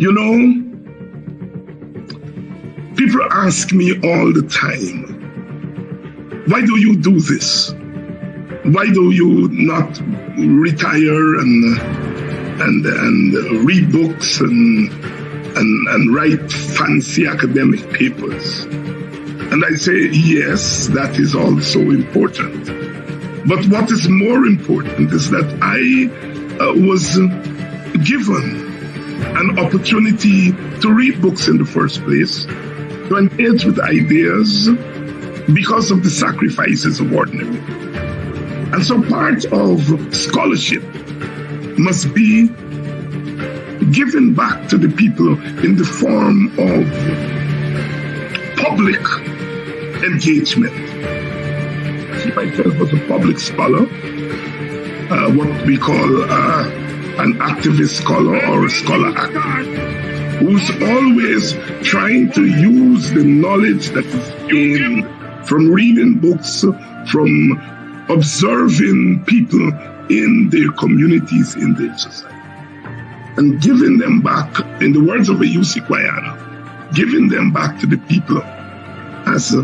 You know, people ask me all the time, why do you do this? Why do you not retire and read books and write fancy academic papers? And I say, yes, that is also important. But what is more important is that I was given an opportunity to read books in the first place, to engage with ideas because of the sacrifices of ordinary. And so part of scholarship must be given back to the people in the form of public engagement. I see myself as a public scholar, what we call an activist scholar or a scholar activist, who's always trying to use the knowledge that is gained from reading books, from observing people in their communities, in their society, and giving them back, in the words of a UC Kwayana, giving them back to the people as a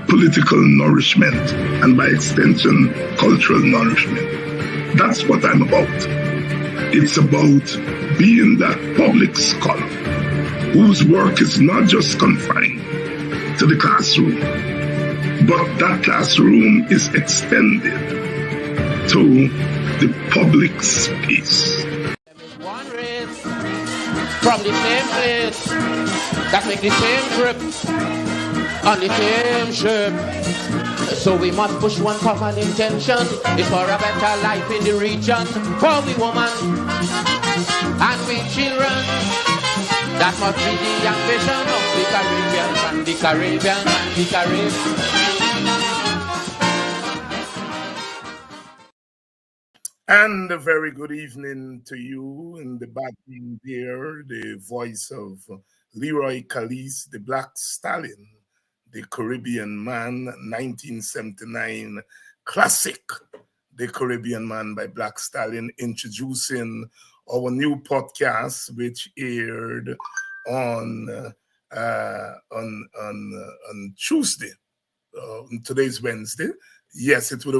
political nourishment and by extension, cultural nourishment. That's what I'm about. It's about being that public scholar whose work is not just confined to the classroom, but that classroom is extended to the public space. One race from the same place that make the same trip on the same ship. So we must push one common intention. It's for a better life in the region, for the woman and we children. That must be the ambition of the Caribbean and the Caribbean and the Caribbean. And a very good evening to you in the background there, the voice of Leroy Calise, the Black Stallion, the Caribbean Man, 1979 classic, The Caribbean Man by Black Stallion, introducing our new podcast, which aired on Tuesday. Today's Wednesday. Yes, it would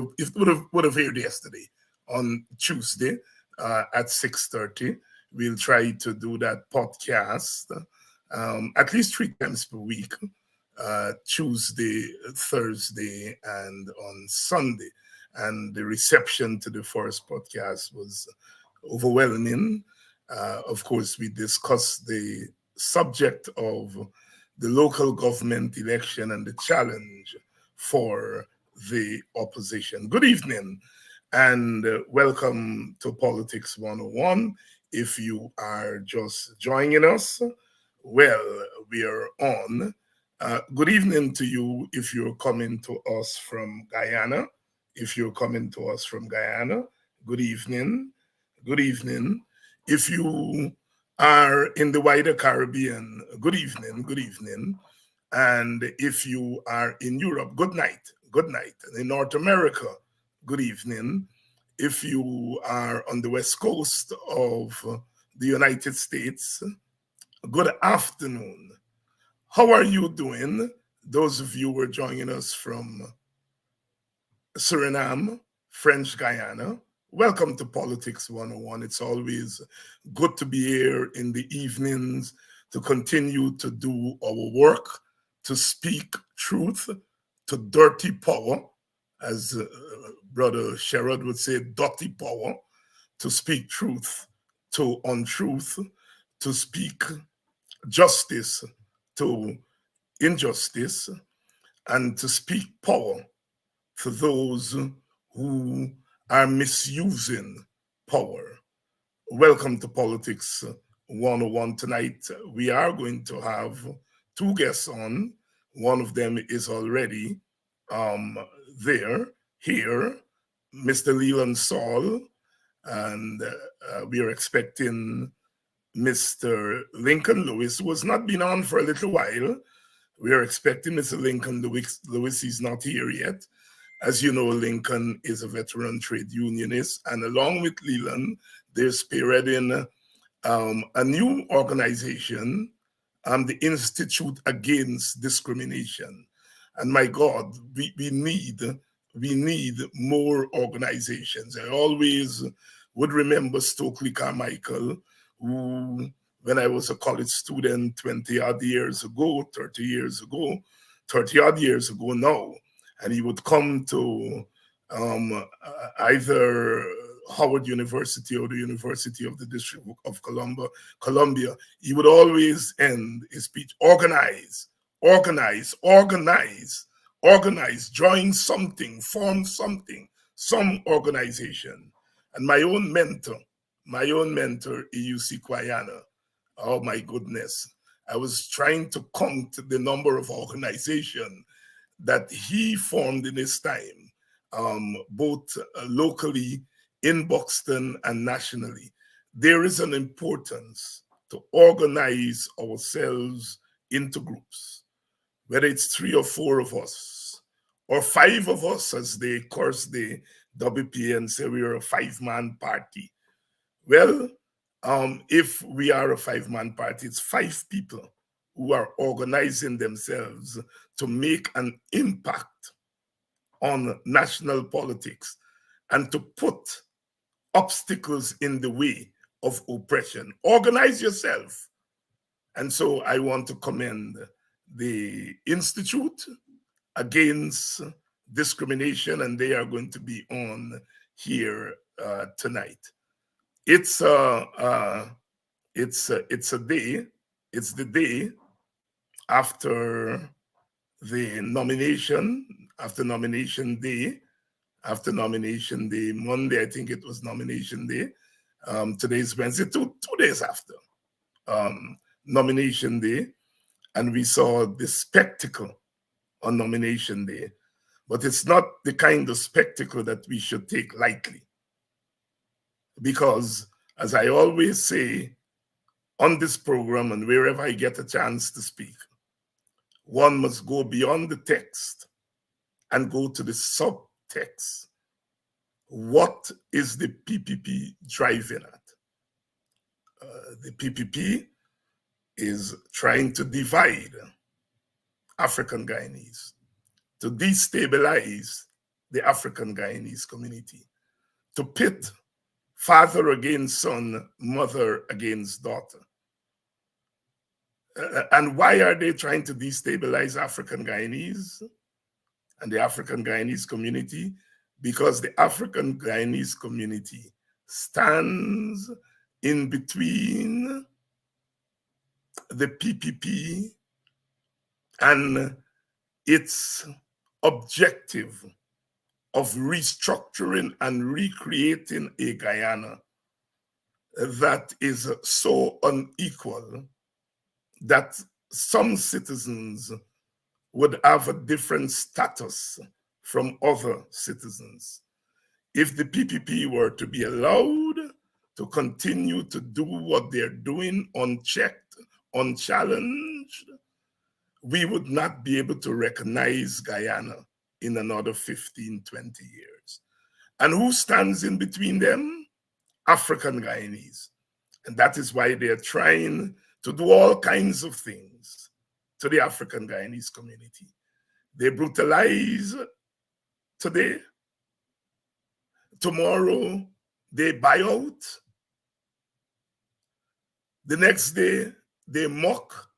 have aired yesterday. On Tuesday at 6:30, we'll try to do that podcast at least 3 times per week, Tuesday, Thursday, and on Sunday. And the reception to the first podcast was overwhelming. Of course, we discussed the subject of the local government election and the challenge for the opposition. Good evening. And welcome to Politics 101. If you are just joining us, well, we are on. Good evening to you if you're coming to us from Guyana. If you're coming to us from Guyana, good evening. Good evening. If you are in the wider Caribbean, good evening. Good evening. And if you are in Europe, good night. Good night. And in North America, good evening. If you are on the west coast of the United States, good afternoon. How are you doing? Those of you who are joining us from Suriname, French Guyana, welcome to Politics 101. It's always good to be here in the evenings to continue to do our work, to speak truth, to dirty power, as Brother Sherrod would say, dirty power, to speak truth to untruth, to speak justice to injustice, and to speak power for those who are misusing power. Welcome to Politics 101. Tonight, we are going to have 2 guests on. One of them is already here, Mr. Lelon Saul, and we are expecting Mr. Lincoln Lewis, who has not been on for a little while. We are expecting Mr. Lincoln Lewis. He's not here yet. As you know, Lincoln is a veteran trade unionist, and along with Lelon, they're spearheading a new organization, the Institute Against Discrimination. And my God, we need more organizations. I always would remember Stokely Carmichael, who, when I was a college student 20 odd years ago, 30 years ago, 30 odd years ago now, and he would come to either Howard University or the University of the District of Columbia, he would always end his speech, organize, organize, organize, organize, join something, form something, some organization. And my own mentor, EUC Kwayana, oh my goodness, I was trying to count the number of organizations that he formed in his time, both locally in Buxton and nationally. There is an importance to organize ourselves into groups, whether it's 3 or 4 of us, or 5 of us, as they curse the WPA and say we are a 5-man party. Well, if we are a 5-man party, it's 5 people who are organizing themselves to make an impact on national politics and to put obstacles in the way of oppression. Organize yourself. And so I want to commend the Institute Against Discrimination, and they are going to be on here tonight. It's the day after the nomination, after nomination day, Monday, I think it was nomination day. Today's Wednesday, two days after nomination day, and we saw the spectacle on nomination day. But it's not the kind of spectacle that we should take lightly. Because, as I always say on this program and wherever I get a chance to speak, one must go beyond the text and go to the subtext. What is the PPP driving at? The PPP is trying to divide African Guyanese, to destabilize the African Guyanese community, to pit father against son, mother against daughter. And why are they trying to destabilize African Guyanese and the African Guyanese community? Because the African Guyanese community stands in between the PPP and its objective of restructuring and recreating a Guyana that is so unequal that some citizens would have a different status from other citizens. If the PPP were to be allowed to continue to do what they're doing unchecked, unchallenged, we would not be able to recognize Guyana in another 15, 20 years. And who stands in between them? African Guyanese. And that is why they're trying to do all kinds of things to the African Guyanese community. They brutalize today. Tomorrow, they buy out. The next day, they mock.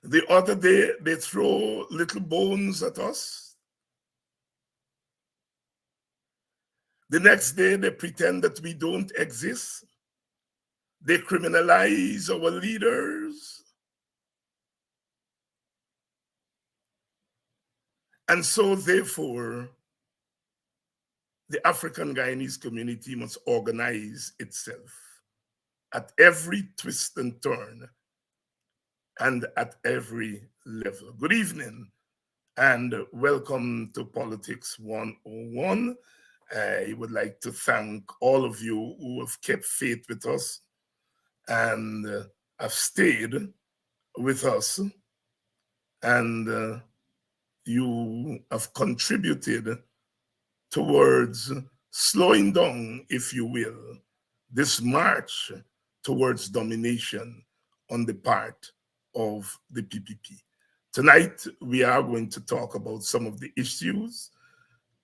The other day, they throw little bones at us. The next day, they pretend that we don't exist. They criminalize our leaders. And so, therefore, the African Guyanese community must organize itself at every twist and turn and at every level. Good evening and welcome to Politics 101. I would like to thank all of you who have kept faith with us and have stayed with us, and you have contributed towards slowing down, if you will, this march towards domination on the part of the PPP. Tonight, we are going to talk about some of the issues.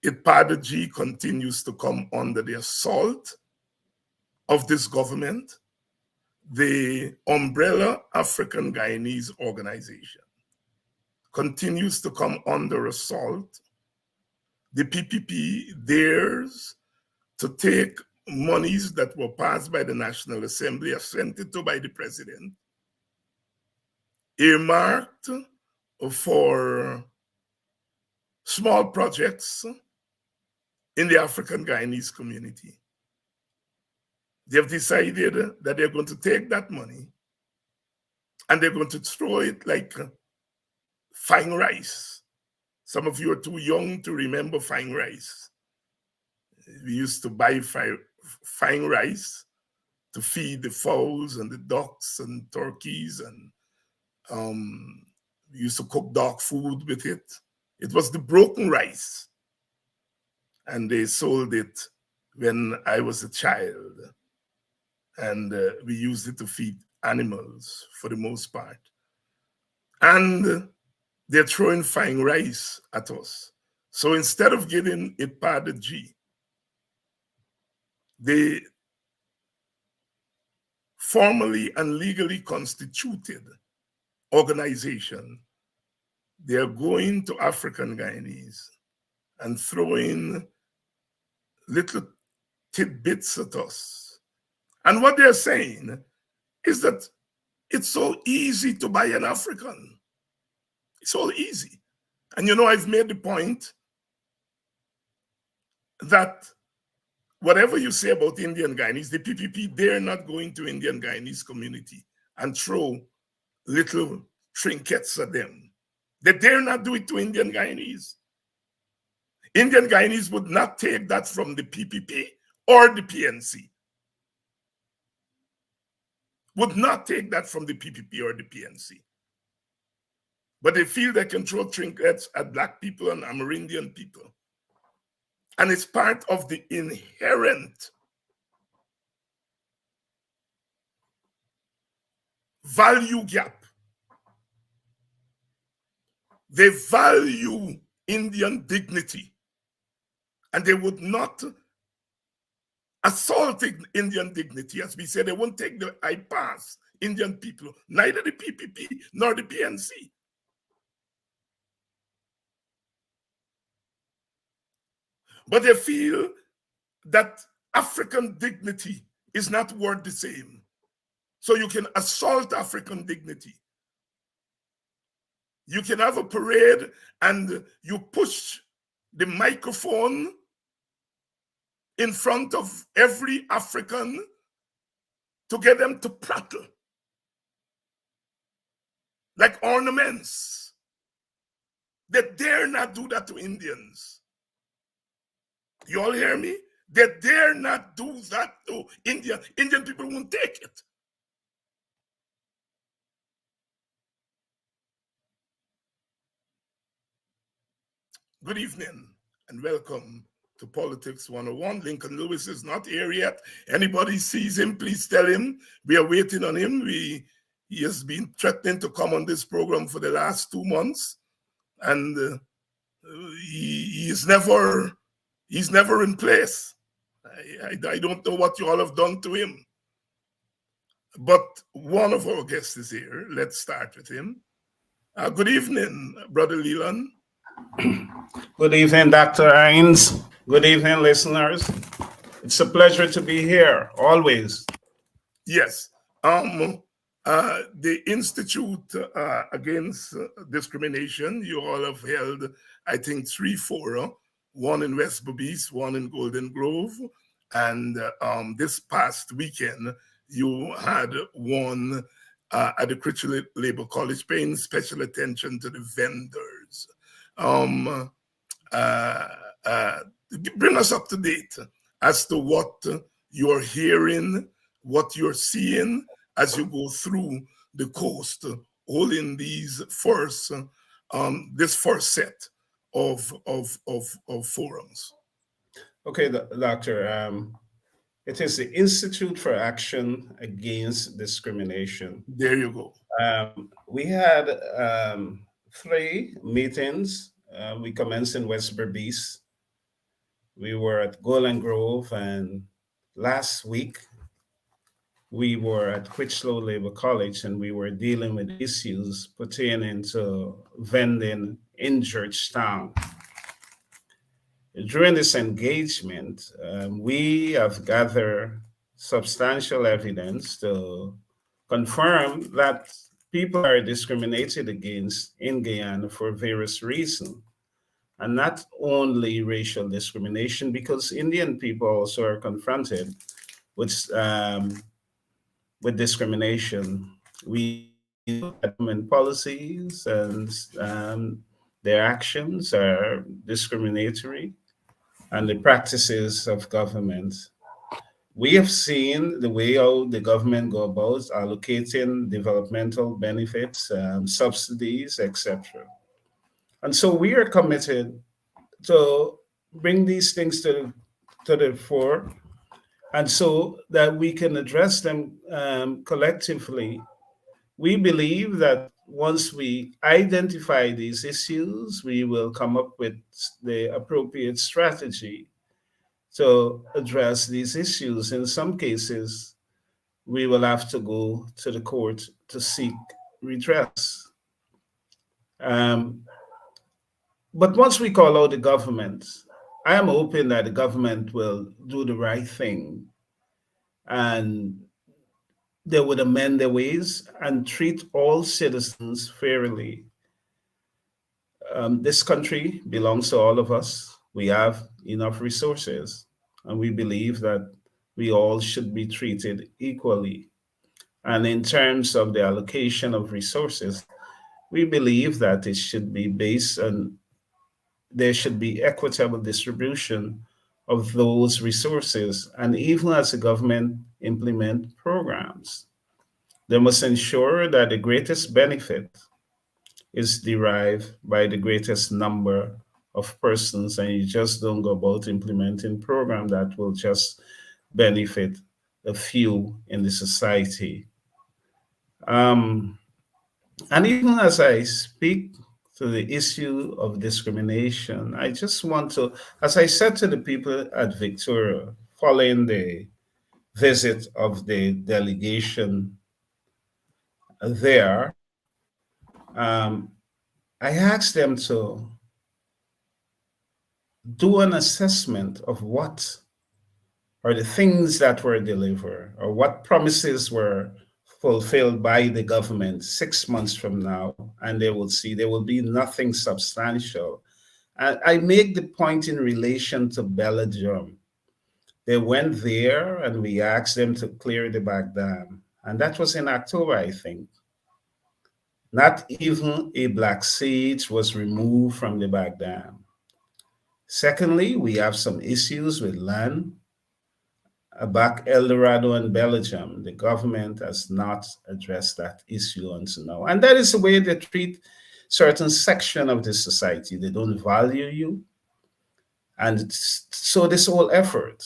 IPADG continues to come under the assault of this government. The Umbrella African Guyanese Organization continues to come under assault. The PPP dares to take monies that were passed by the National Assembly, assented to by the president, earmarked for small projects in the African Guyanese community. They have decided that they're going to take that money and they're going to throw it like fine rice. Some of you are too young to remember fine rice. We used to buy fine rice to feed the fowls and the ducks and turkeys, and we used to cook dog food with it. It was the broken rice, and they sold it when I was a child, and we used it to feed animals for the most part. And they're throwing fine rice at us. So instead of giving it IPADG, they formally and legally constituted organization, they are going to African Guyanese and throwing little tidbits at us. And what they're saying is that it's so easy to buy an African. It's all easy. And you know, I've made the point that whatever you say about Indian Guyanese, the PPP, they're not going to Indian Guyanese community and throw little trinkets at them. They dare not do it to Indian Guyanese. Indian Guyanese would not take that from the PPP or the PNC. Would not take that from the PPP or the PNC. But they feel they can throw trinkets at Black people and Amerindian people. And it's part of the inherent value gap. They value Indian dignity, and they would not assault Indian dignity. As we said, they won't take the I-pass Indian people, neither the PPP nor the PNC. But they feel that African dignity is not worth the same. So you can assault African dignity. You can have a parade and you push the microphone in front of every African to get them to prattle like ornaments. They dare not do that to Indians. You all hear me? They dare not do that to India. Indian people won't take it. Good evening and welcome to Politics 101. Lincoln Lewis is not here yet. Anybody sees him, please tell him. We are waiting on him. He has been threatening to come on this program for the last 2 months, and he's never in place. I don't know what you all have done to him. But one of our guests is here. Let's start with him. Good evening, Brother Lelon. Good evening, Dr. Hines. Good evening, listeners. It's a pleasure to be here, always. Yes. The Institute Against Discrimination, you all have held, I think, 3 fora, one in West Berbice, one in Golden Grove, and this past weekend, you had one at the Critchfield Labor College, paying special attention to the vendors. Bring us up to date as to what you're hearing, what you're seeing as you go through the coast, holding these this first set of forums. Okay, Doctor. It is the Institute for Action Against Discrimination. There you go. We had 3 meetings. We commenced in West Berbice. We were at Golden Grove, and last week we were at Critchlow Labor College, and we were dealing with issues pertaining to vending in Georgetown. During this engagement, we have gathered substantial evidence to confirm that people are discriminated against in Guyana for various reasons, and not only racial discrimination, because Indian people also are confronted with discrimination. We know that government policies and their actions are discriminatory, and the practices of government. We have seen the way how the government go about allocating developmental benefits, subsidies, etc. And so we are committed to bring these things to the fore, and so that we can address them collectively. We believe that once we identify these issues, we will come up with the appropriate strategy to address these issues. In some cases, we will have to go to the court to seek redress. Um, but once we call out the government, I am hoping that the government will do the right thing, and they would amend their ways and treat all citizens fairly. This country belongs to all of us. We have enough resources, and we believe that we all should be treated equally. And in terms of the allocation of resources, we believe that it should be based on there should be equitable distribution of those resources. And even as the government implement programs, they must ensure that the greatest benefit is derived by the greatest number of persons, and you just don't go about implementing program that will just benefit a few in the society. Um, and even as I speak to the issue of discrimination, I just want to, as I said to the people at Victoria, following the visit of the delegation there, um, I asked them to do an assessment of what are the things that were delivered or what promises were fulfilled by the government 6 months from now, and they will see there will be nothing substantial. I make the point in relation to Belgium. They went there and we asked them to clear the back dam, and that was in October, I think. Not even a black seed was removed from the back dam. Secondly, we have some issues with land. Back El Dorado and Belgium, the government has not addressed that issue until now. And that is the way they treat certain section of the society. They don't value you. And so this whole effort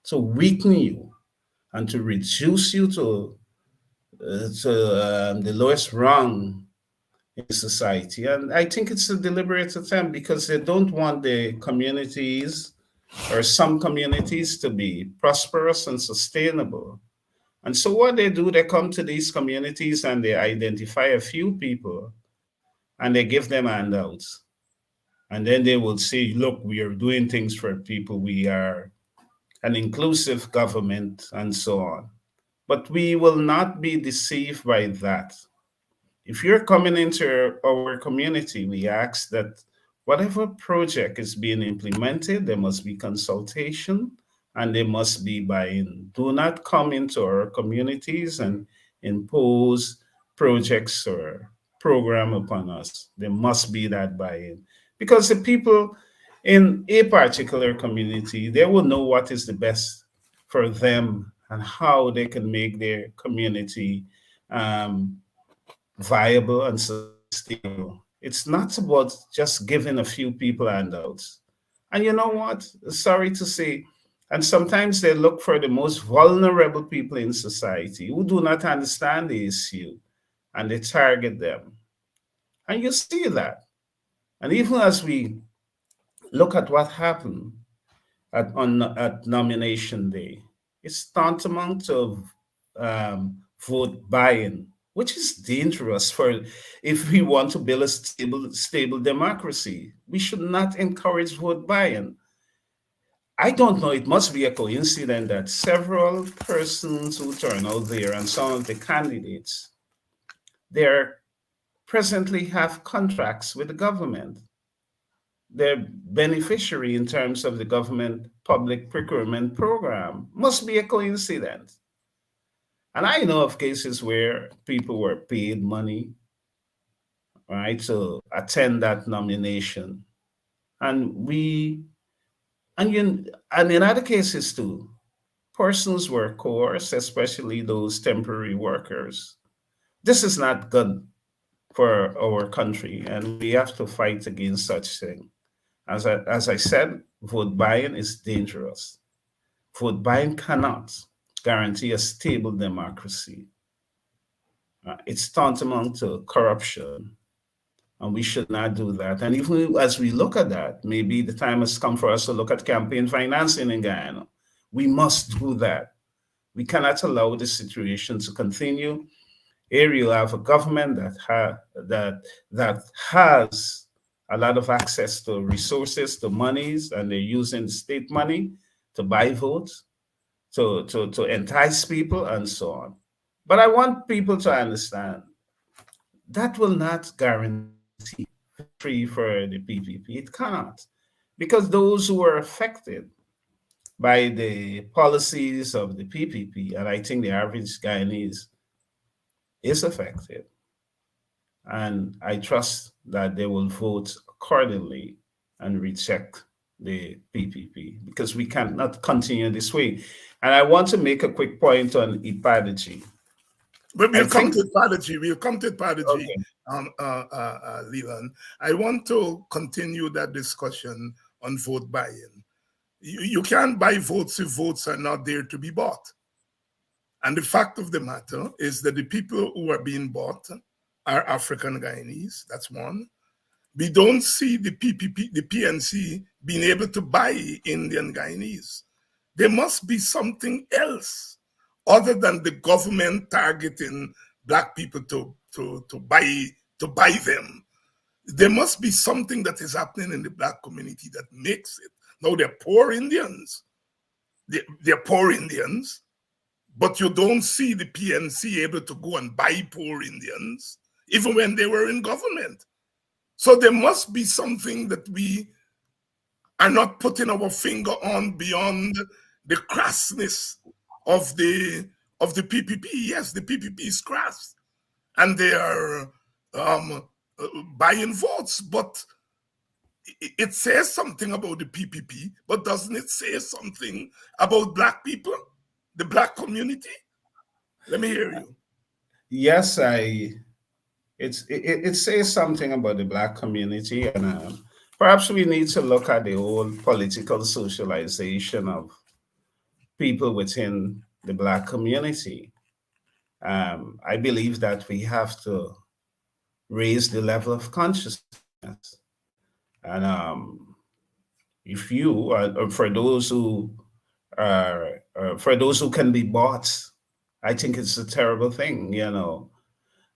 to weaken you and to reduce you to the lowest rung in society. And I think it's a deliberate attempt because they don't want the communities or some communities to be prosperous and sustainable. And so what they do, they come to these communities and they identify a few people and they give them handouts. And then they will say, look, we are doing things for people. We are an inclusive government and so on. But we will not be deceived by that. If you're coming into our community, we ask that whatever project is being implemented, there must be consultation and there must be buy-in. Do not come into our communities and impose projects or program upon us. There must be that buy-in. Because the people in a particular community, they will know what is the best for them and how they can make their community viable and sustainable. It's not about just giving a few people handouts. And you know what? Sorry to say, And sometimes they look for the most vulnerable people in society who do not understand the issue, and they target them. And you see that. And even as we look at what happened at nomination day, it's tantamount to vote buying, which is dangerous for if we want to build a stable democracy. We should not encourage vote buying. I don't know, it must be a coincidence that several persons who turn out there and some of the candidates, they presently have contracts with the government. They're beneficiary in terms of the government public procurement program. Must be a coincidence. And I know of cases where people were paid money, right, to attend that nomination. And and in other cases too, persons were coerced, especially those temporary workers. This is not good for our country, and we have to fight against such thing. As I said, vote buying is dangerous. Vote buying cannot guarantee a stable democracy. It's tantamount to corruption, and we should not do that. And even as we look at that, maybe the time has come for us to look at campaign financing in Guyana. We must do that. We cannot allow this situation to continue. Here you have a government that has a lot of access to resources, to monies, and they're using state money to buy votes, to entice people, and so on. But I want people to understand that will not guarantee victory for the PPP. It cannot, because those who are affected by the policies of the PPP, and I think the average Guyanese is affected, and I trust that they will vote accordingly and reject the PPP, because we cannot continue this way. And I want to make a quick point on Ipadaji. But I we'll come think to Padaji. We'll come to Padaji, okay. Lelon. I want to continue that discussion on vote buying. You can't buy votes if votes are not there to be bought. And the fact of the matter is that the people who are being bought are African Guyanese. That's one. We don't see the PPP, the PNC being able to buy Indian Guyanese. There must be something else other than the government targeting Black people to buy them. There must be something that is happening in the Black community that makes it. Now, they're poor Indians. They're poor Indians, but you don't see the PNC able to go and buy poor Indians, even when they were in government. So there must be something that we are not putting our finger on beyond the crassness of the PPP. Yes, the PPP is crass, and they are buying votes, but it says something about the PPP, but doesn't it say something about Black people, the Black community? Let me hear you. Yes, it says something about the Black community, and perhaps we need to look at the whole political socialization of people within the Black community. I believe that we have to raise the level of consciousness, and if you for those who can be bought, I think it's a terrible thing.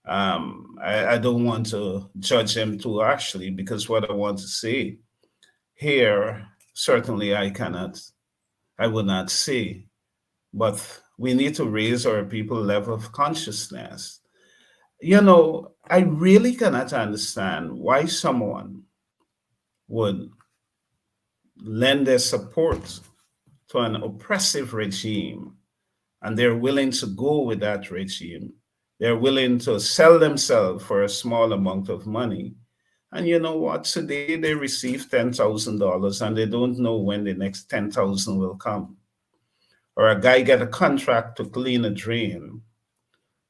I don't want to judge them too harshly, because what I want to say here, certainly I would not say, but we need to raise our people level of consciousness. I really cannot understand why someone would lend their support to an oppressive regime, and they're willing to go with that regime. They're willing to sell themselves for a small amount of money. And you know what? Today they receive $10,000 and they don't know when the next 10,000 will come. Or a guy get a contract to clean a drain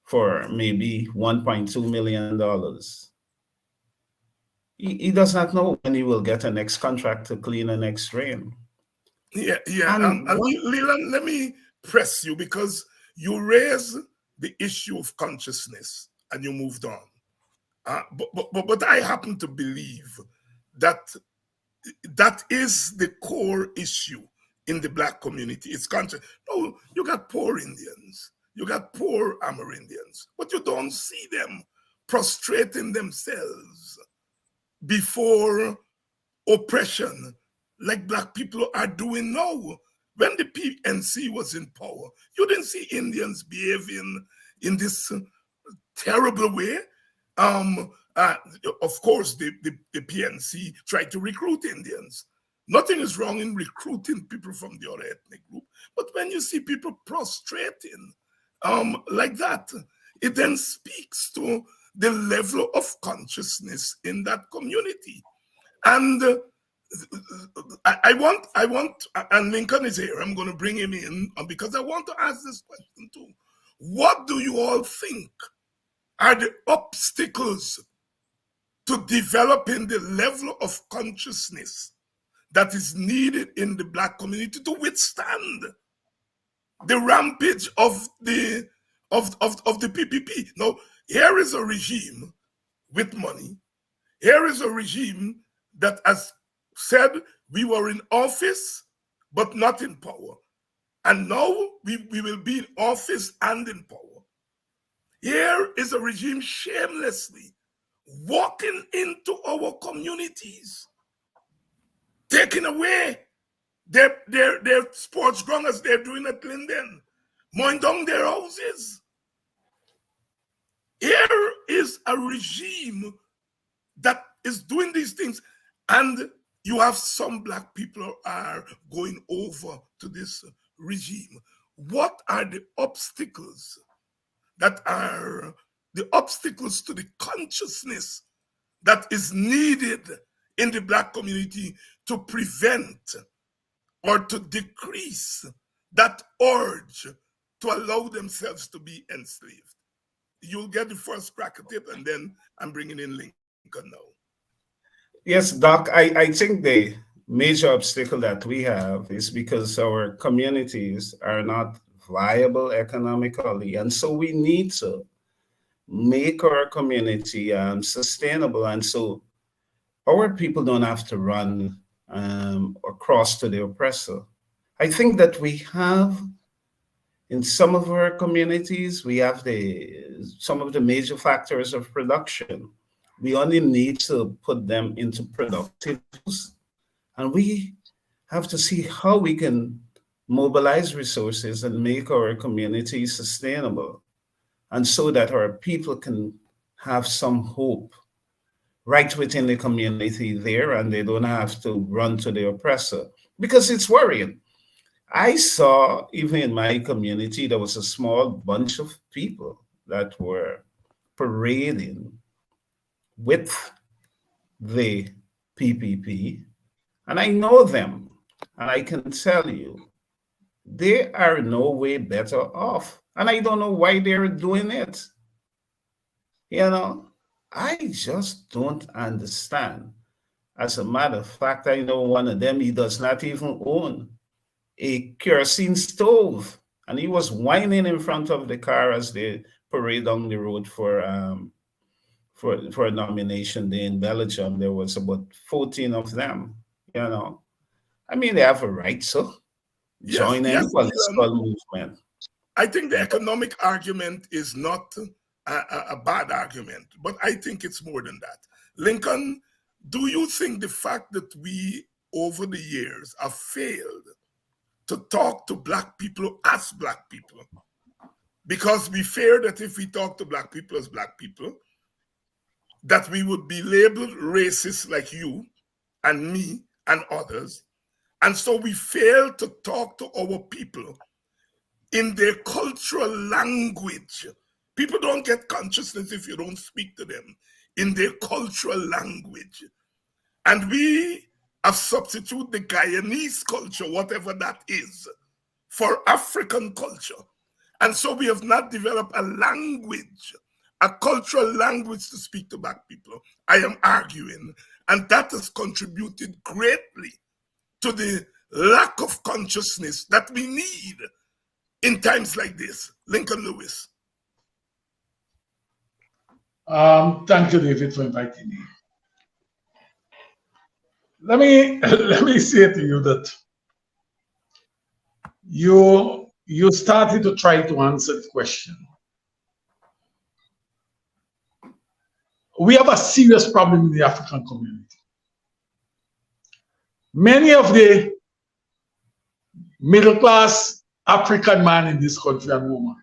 for maybe $1.2 million. He does not know when he will get a next contract to clean a next drain. Yeah. And what Leland, let me press you because you raise the issue of consciousness and you moved on. But I happen to believe that that is the core issue in the black community. It's conscious. No, you got poor Indians, you got poor Amerindians, but you don't see them prostrating themselves before oppression like black people are doing now. When the PNC was in power, you didn't see Indians behaving in this terrible way. Um, uh, of course, the PNC tried to recruit Indians. Nothing is wrong in recruiting people from the other ethnic group, but when you see people prostrating like that, it then speaks to the level of consciousness in that community. And I want, and Lincoln is here. I'm going to bring him in because I want to ask this question too. What do you all think are the obstacles to developing the level of consciousness that is needed in the black community to withstand the rampage of the PPP? Now, here is a regime with money. Here is a regime that has said we were in office but not in power, and now we will be in office and in power. Here is a regime shamelessly walking into our communities, taking away their sports ground as they're doing at Linden, mowing down their houses. Here is a regime that is doing these things, and you have some black people are going over to this regime. What are the obstacles that are the obstacles to the consciousness that is needed in the black community to prevent or to decrease that urge to allow themselves to be enslaved? You'll get the first crack at it, and then I'm bringing in Lincoln now. Yes, Doc, I think the major obstacle that we have is because our communities are not viable economically. And so we need to make our community sustainable. And so our people don't have to run across to the oppressor. I think that we have, in some of our communities, we have some of the major factors of production. We only need to put them into productive use. And we have to see how we can mobilize resources and make our community sustainable, and so that our people can have some hope right within the community there, and they don't have to run to the oppressor, because it's worrying. I saw, even in my community, there was a small bunch of people that were parading with the PPP, and I know them, and I can tell you, they are no way better off. And I don't know why they're doing it. You know, I just don't understand. As a matter of fact, I know one of them, he does not even own a kerosene stove. And he was whining in front of the car as they parade down the road for a nomination day in Belgium. There was about 14 of them, you know. I mean, they have a right to join any political movement. I think the economic argument is not a bad argument, but I think it's more than that. Lincoln, do you think the fact that we, over the years, have failed to talk to black people as black people, because we fear that if we talk to black people as black people, that we would be labeled racist like you and me and others, and so we fail to talk to our people in their cultural language? People don't get consciousness if you don't speak to them in their cultural language. And we have substituted the Guyanese culture, whatever that is, for African culture. And so we have not developed a language, a cultural language to speak to black people. I am arguing, and that has contributed greatly to the lack of consciousness that we need in times like this? Lincoln Lewis. Thank you, David, for inviting me. Let me say to you that you started to try to answer the question. We have a serious problem in the African community. Many of the middle-class African man in this country and woman,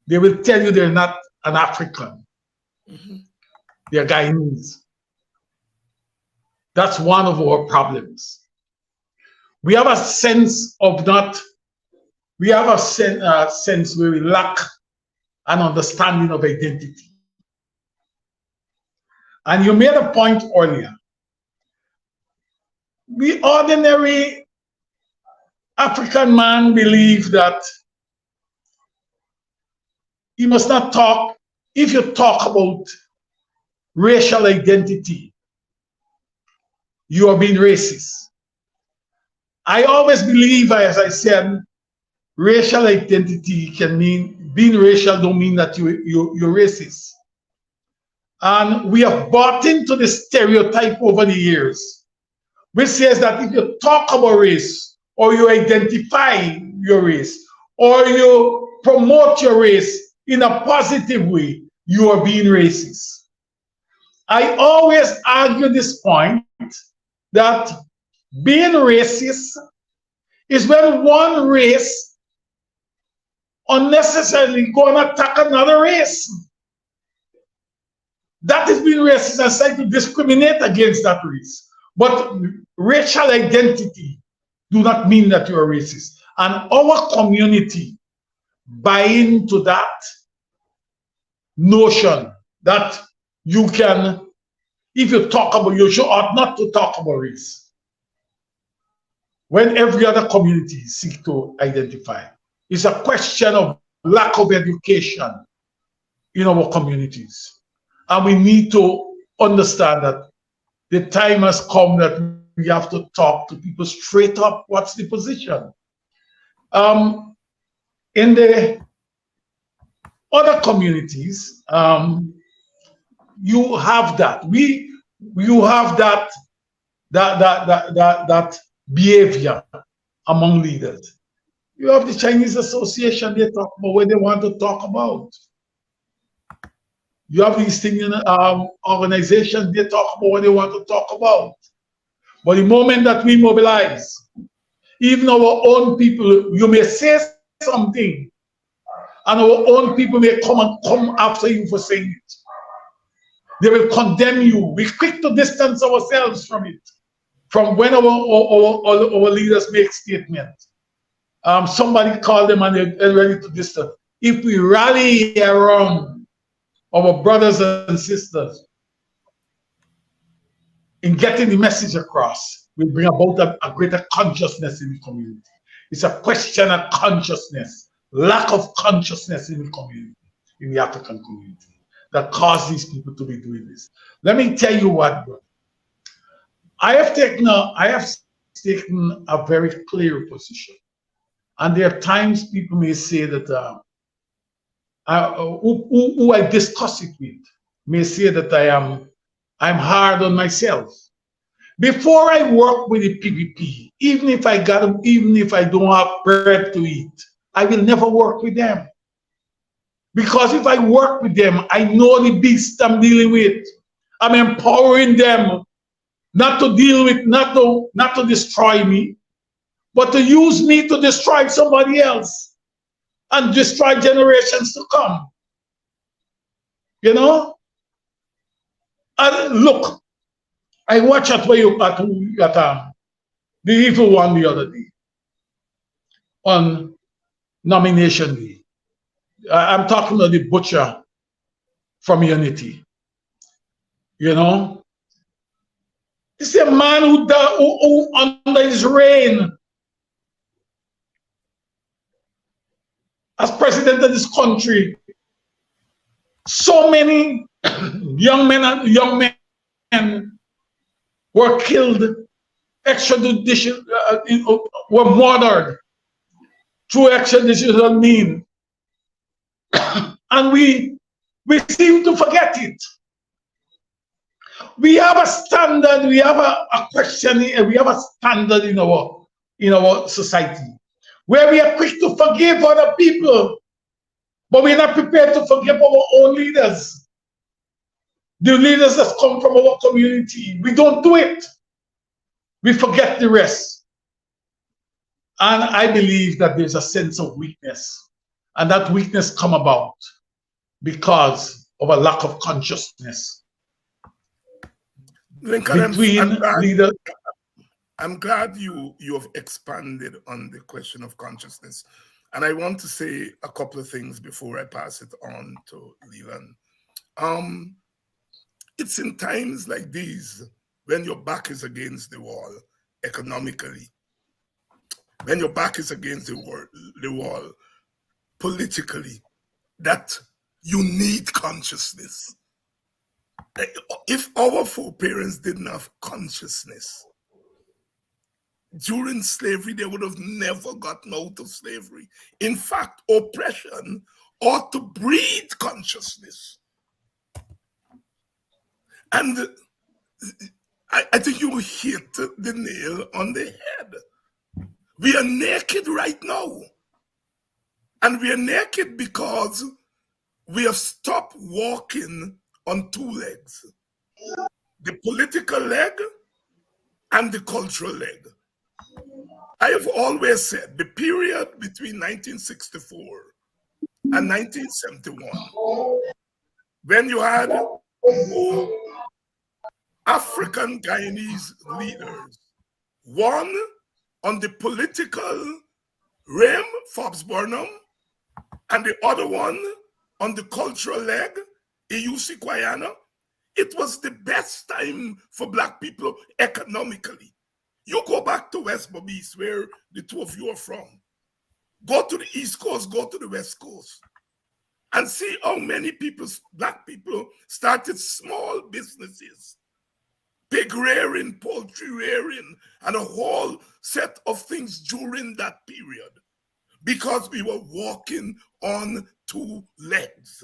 they will tell you they're not an African. They're Guyanese. That's one of our problems. We have a sense of we have a sense where we lack an understanding of identity. And you made a point earlier. The ordinary African man believes that you must not talk, if you talk about racial identity, you are being racist. I always believe, as I said, racial identity can mean, being racial don't mean that you're racist. And we have bought into the stereotype over the years, which says that if you talk about race, or you identify your race, or you promote your race in a positive way, you are being racist. I always argue this point that being racist is when one race unnecessarily go and attack another race. That is being racist and trying to discriminate against that race. But racial identity do not mean that you are racist. And our community buy into that notion that you can, if you talk about, you should ought not to talk about race. When every other community seek to identify. It's a question of lack of education in our communities. And we need to understand that the time has come that we have to talk to people straight up. What's the position? In the other communities, you have that. You have that behavior among leaders. You have the Chinese Association, they talk about what they want to talk about. You have the East Indian organizations, they talk about what they want to talk about. But the moment that we mobilize, even our own people, you may say something, and our own people may come after you for saying it. They will condemn you. We're quick to distance ourselves from it, from when our leaders make statements. Somebody called them and they're ready to distance. If we rally around our brothers and sisters in getting the message across, we bring about a greater consciousness in the community. It's a question of consciousness, lack of consciousness in the community, in the African community, that caused these people to be doing this. Let me tell you what, bro. I have taken a very clear position. And there are times people may say that, who I discuss it with, may say that I'm hard on myself. Before I work with the PPP, even if I don't have bread to eat, I will never work with them. Because if I work with them, I know the beast I'm dealing with. I'm empowering them not to deal with, not to destroy me, but to use me to destroy somebody else and destroy generations to come. You know? And look, I watched at the evil one the other day on nomination day. I'm talking about the butcher from Unity. You know? It's a man who under his reign as president of this country, so many young men were killed extrajudicially were murdered through extrajudicial means, and we seem to forget it. We have a standard, we have a questioning, we have a standard in our society where we are quick to forgive other people, but we're not prepared to forgive our own leaders. The leaders that come from our community. We don't do it. We forget the rest. And I believe that there's a sense of weakness. And that weakness come about because of a lack of consciousness. Lincoln, between leaders. I'm glad you have expanded on the question of consciousness. And I want to say a couple of things before I pass it on to Lelon. It's in times like these when your back is against the wall economically, when your back is against the wall politically, that you need consciousness. If our foreparents didn't have consciousness, during slavery, they would have never gotten out of slavery. In fact, oppression ought to breed consciousness. And I think you hit the nail on the head. We are naked right now. And we are naked because we have stopped walking on two legs. The political leg and the cultural leg. I have always said the period between 1964 and 1971, when you had African Guyanese leaders, one on the political realm, Forbes Burnham, and the other one on the cultural leg, Iyusi Kwayana, it was the best time for Black people economically. You go back to West Bobis, where the two of you are from. Go to the East Coast, go to the West Coast, and see how many people, Black people, started small businesses, pig rearing, poultry rearing, and a whole set of things during that period, because we were walking on two legs.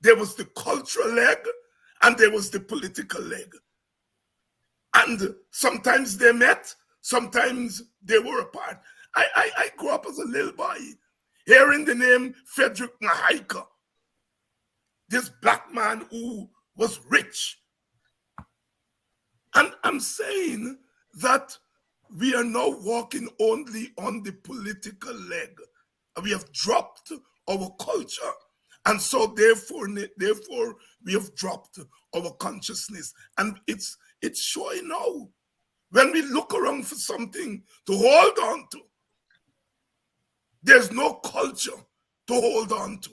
There was the cultural leg, and there was the political leg. And sometimes they met, sometimes they were apart. I grew up as a little boy hearing the name Frederick Mahaika, this Black man who was rich. And I'm saying that we are now walking only on the political leg. We have dropped our culture. And so therefore we have dropped our consciousness. And it's showing now. When we look around for something to hold on to, there's no culture to hold on to.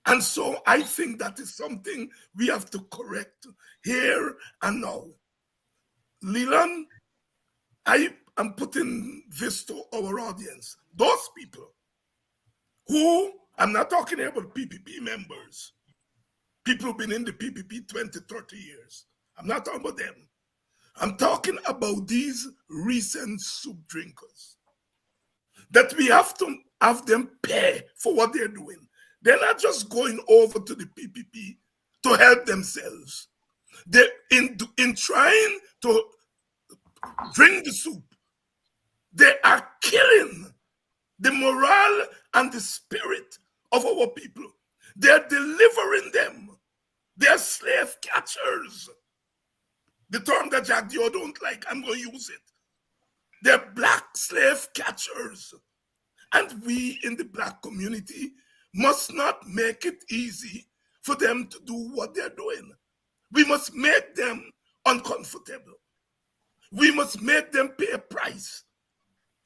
And so I think that is something we have to correct here and now. Lelon, I am putting this to our audience. Those people who, I'm not talking about PPP members, people who've been in the PPP 20, 30 years. I'm not talking about them. I'm talking about these recent soup drinkers. That we have to have them pay for what they're doing. They're not just going over to the PPP to help themselves. They're in trying to drink the soup. They are killing the morale and the spirit of our people. They're delivering them. They're slave catchers. The term that Jack Dio don't like, I'm going to use it. They're Black slave catchers. And we in the Black community must not make it easy for them to do what they're doing. We must make them uncomfortable. We must make them pay a price.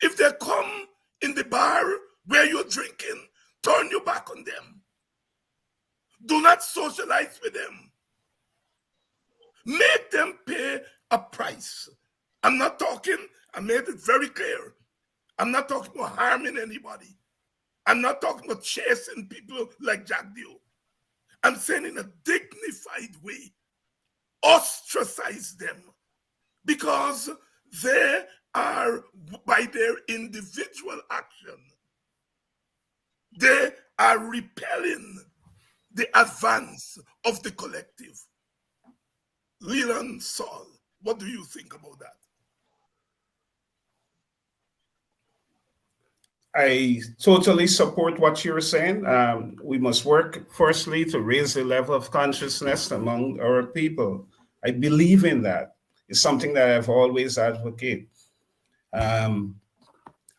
If they come in the bar where you're drinking, turn your back on them. Do not socialize with them. Make them pay a price. I'm not talking, I made it very clear. I'm not talking about harming anybody. I'm not talking about chasing people like Jack Dio. I'm saying in a dignified way, ostracize them because they are are, by their individual action, they are repelling the advance of the collective. Lelon, Saul, what do you think about that? I totally support what you're saying. We must work firstly to raise the level of consciousness among our people. I believe in that. It's something that I've always advocated. And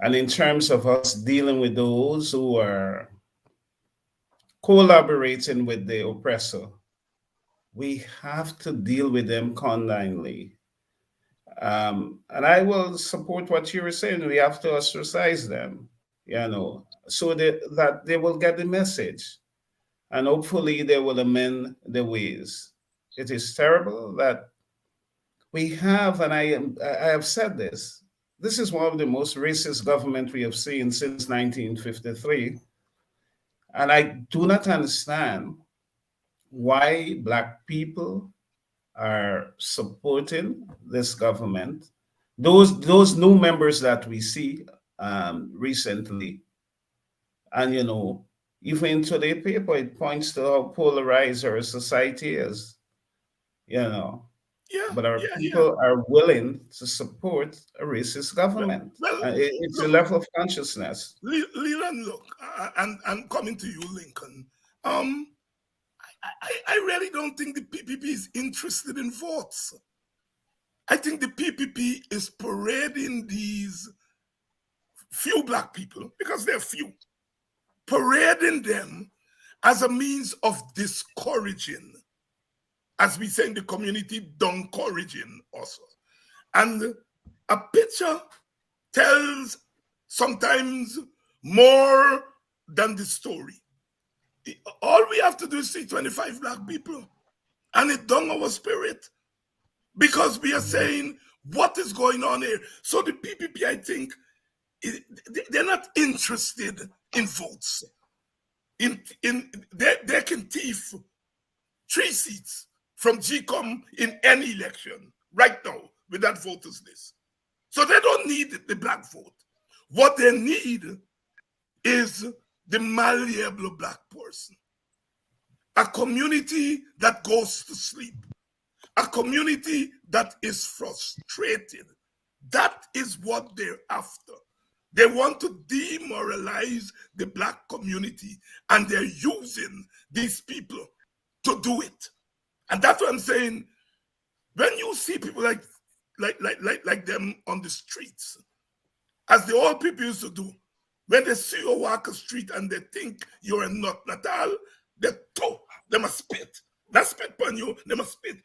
in terms of us dealing with those who are collaborating with the oppressor, we have to deal with them condignly. And I will support what you were saying. We have to ostracize them, so that they will get the message. And hopefully they will amend their ways. It is terrible that we have, and I have said this, this is one of the most racist governments we have seen since 1953. And I do not understand why Black people are supporting this government. Those new members that we see recently, and even in today's paper, it points to how polarized our society is. But our people are willing to support a racist government. It's a level of consciousness. Lelon, look, and coming to you, Lincoln. I really don't think the PPP is interested in votes. I think the PPP is parading these few Black people, because they're few, parading them as a means of discouraging, as we say in the community, encouraging also. And a picture tells sometimes more than the story. All we have to do is see 25 Black people, and it done our spirit, because we are saying what is going on here. So the PPP, I think, they're not interested in votes. They can thief 3 seats from GCOM in any election right now with that voters list. So they don't need the Black vote. What they need is the malleable Black person. A community that goes to sleep. A community that is frustrated. That is what they're after. They want to demoralize the Black community, and they're using these people to do it. And that's what I'm saying. When you see people like them on the streets, as the old people used to do, when they see you walk a street and they think you're a nut natal, they must spit. Not spit on you, they must spit.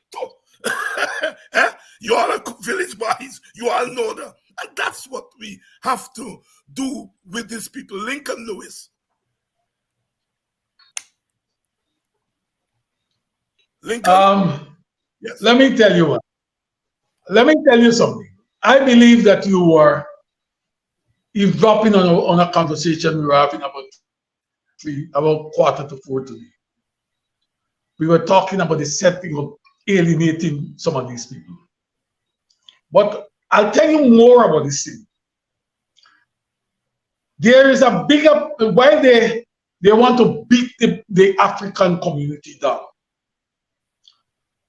You all are village boys, you all know that. And that's what we have to do with these people. Lincoln Lewis. Lincoln. Yes. Let me tell you what. Let me tell you something. I believe that you were eavesdropping on a conversation we were having about 3:15 today. We were talking about the setting of alienating some of these people. But I'll tell you more about this thing. There is a bigger, while they want to beat the African community down.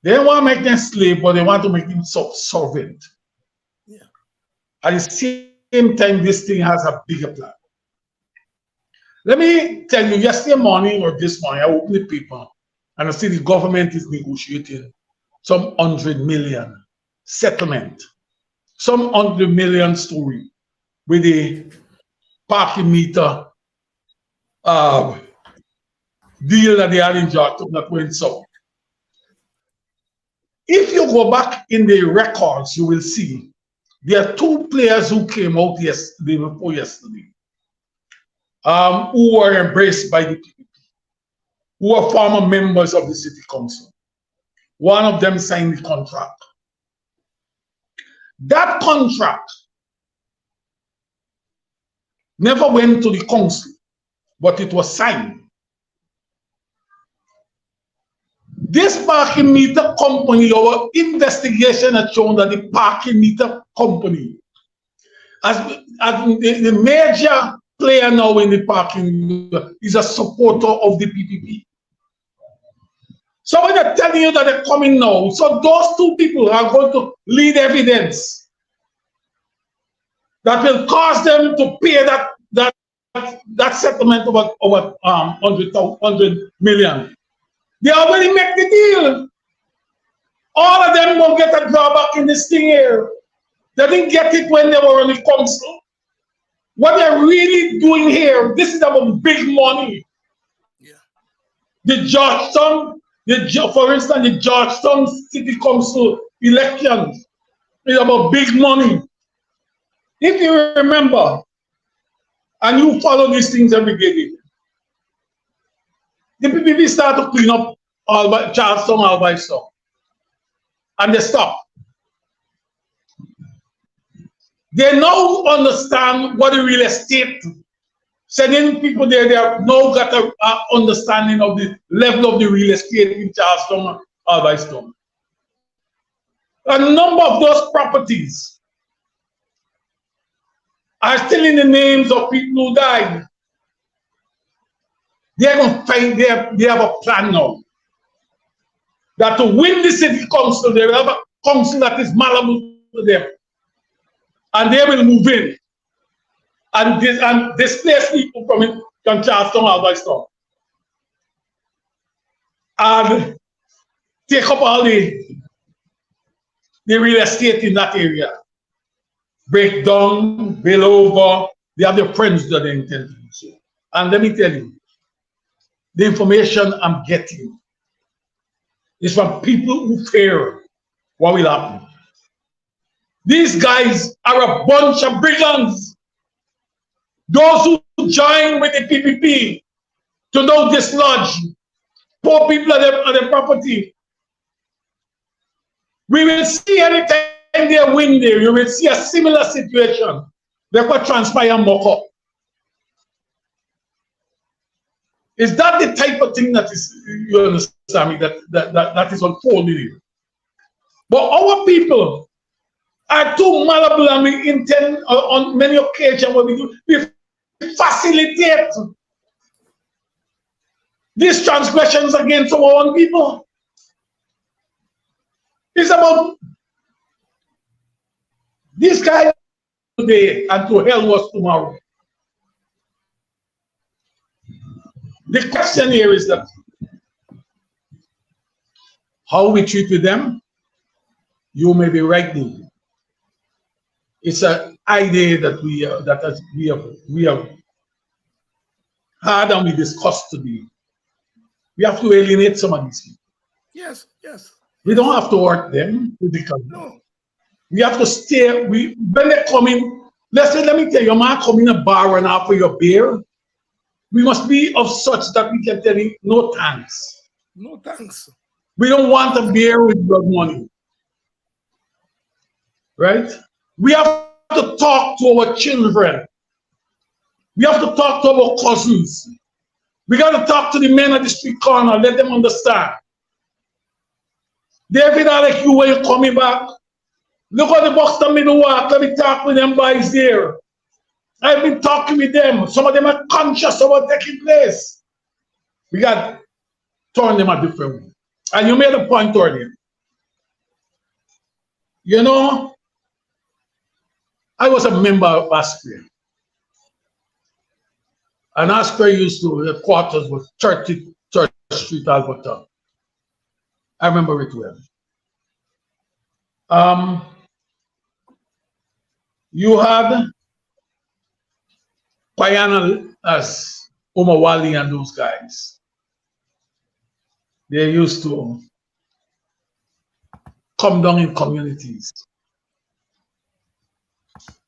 They don't want to make them slave, but they want to make them servant. Yeah. At the same time, this thing has a bigger plan. Let me tell you, yesterday morning or this morning, I opened the paper and I see the government is negotiating some 100 million settlement, some 100 million story with the parking meter deal that they had in Jartum that went south. If you go back in the records, you will see there are 2 players who came out yesterday, before yesterday, who were embraced by the PPP, who are former members of the city council. One of them signed the contract. That contract never went to the council, but it was signed. This parking meter company, our investigation has shown that the parking meter company as the major player now in the parking is a supporter of the PPP. So when they're telling you that they're coming now, so those two people are going to lead evidence that will cause them to pay that settlement of over 100 million. They already make the deal. All of them will get a drawback in this thing here. They didn't get it when they were on the council. What they're really doing here, this is about big money. Yeah. The Georgetown, for instance, the Georgetown City Council elections is about big money. If you remember, and you follow these things every day, the PPP start to clean up Charleston all by itself. And they stop. They now understand what the real estate. Sending people there, they have now got an understanding of the level of the real estate in Charleston, Alvystone. A number of those properties are still in the names of people who died. They're going to find, they have a plan now. That to win the city council, they will have a council that is malleable to them. And they will move in and displace people from Charleston, Alvystone. And take up all the real estate in that area. Break down, build over. They have their friends that they intend to do so. And let me tell you, the information I'm getting is from people who fear what will happen. These guys are a bunch of brigands. Those who join with the PPP to now dislodge poor people at their property. We will see anytime they win there, you will see a similar situation. They could transpire and mock up. Is that the type of thing that is, you understand me, that is unfolding here? But our people are too malleable, and we intend on many occasions what we do, we facilitate these transgressions against our own people. It's about this guy today and to hell was tomorrow. The question here is that how we treat with them, you may be right there. It's an idea that we have had and we discussed today. We have to alienate some of these people. Yes, yes. We don't have to hurt them. No. We have to stay. When they come in, let me tell you, man, come in a bar and offer your beer. We must be of such that we can tell you, no thanks. No thanks. We don't want a beer with blood money. Right? We have to talk to our children. We have to talk to our cousins. We got to talk to the men at the street corner, let them understand. David, I like you when you're coming back. Look at the box that me do walk. Let me talk with them boys there. I've been talking with them. Some of them are conscious of what's taking place. We got to turn them a different way. And you made a point earlier. You know, I was a member of Aspire. And Aspire used to, the quarters was 30 Church Street, Alberta. I remember it well. You had Payana as Umawali and those guys. They used to come down in communities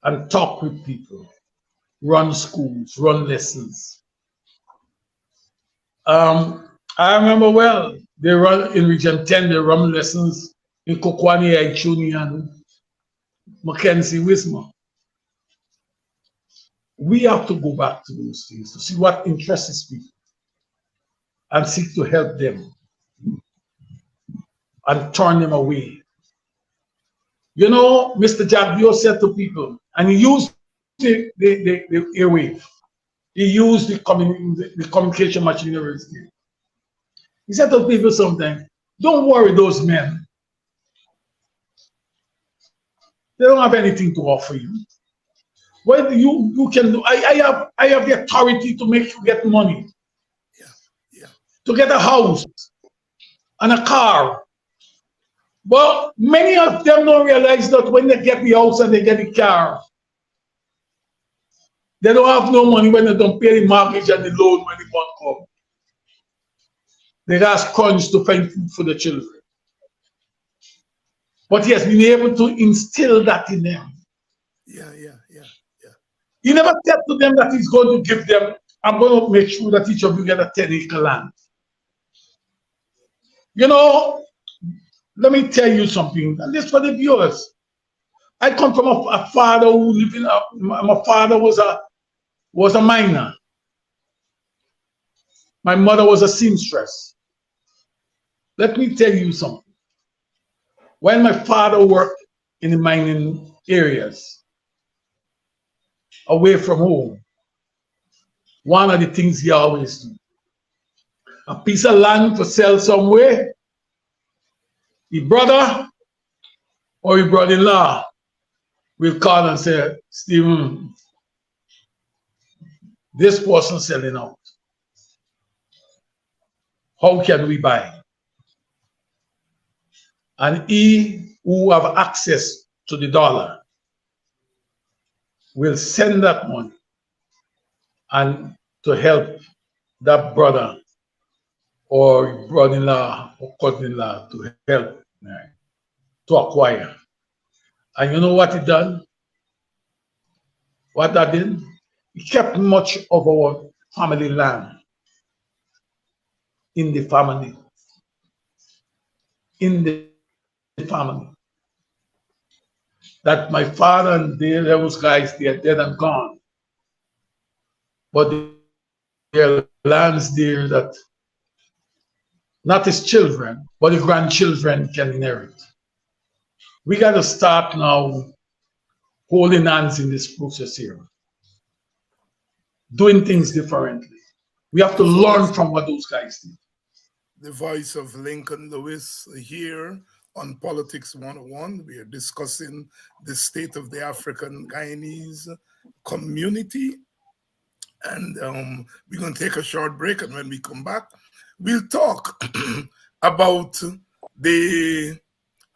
and talk with people, run schools, run lessons. I remember well, they run in Region 10, they run lessons in Kokwani, Aichuni, and Mackenzie, Wismar. We have to go back to those things to see what interests people and seek to help them and turn them away. You know, Mr. Jagdio said to people, and he used the airwave. He used the communication machinery. He said to people sometimes, don't worry those men. They don't have anything to offer you. Well, you can do. I have the authority to make you get money. Yeah. To get a house and a car. But many of them don't realize that when they get the house and they get the car, they don't have no money when they don't pay the mortgage and the loan when the month comes. They ask crunch to find food for the children. But he has been able to instill that in them. Yeah. He never said to them that he's going to give them, I'm going to make sure that each of you get a 10-acre land. You know, let me tell you something, and this for the viewers. I come from a father who lived in my father was a miner. My mother was a seamstress. Let me tell you something. When my father worked in the mining areas, away from home, one of the things he always do, a piece of land to sell somewhere, his brother or his brother-in-law will call and say, Stephen, this person selling out. How can we buy? And he who have access to the dollar will send that money and to help that brother or brother-in-law or cousin-in-law to help, right, to acquire. And you know what he done? What that did? He kept much of our family land in the family. In the family. That my father and those guys, they are dead and gone. But there are lands there that not his children, but his grandchildren can inherit. We got to start now holding hands in this process here, doing things differently. We have to learn from what those guys did. The voice of Lincoln Lewis here on Politics 101. We are discussing the state of the African Guyanese community. And we're going to take a short break. And when we come back, we'll talk about the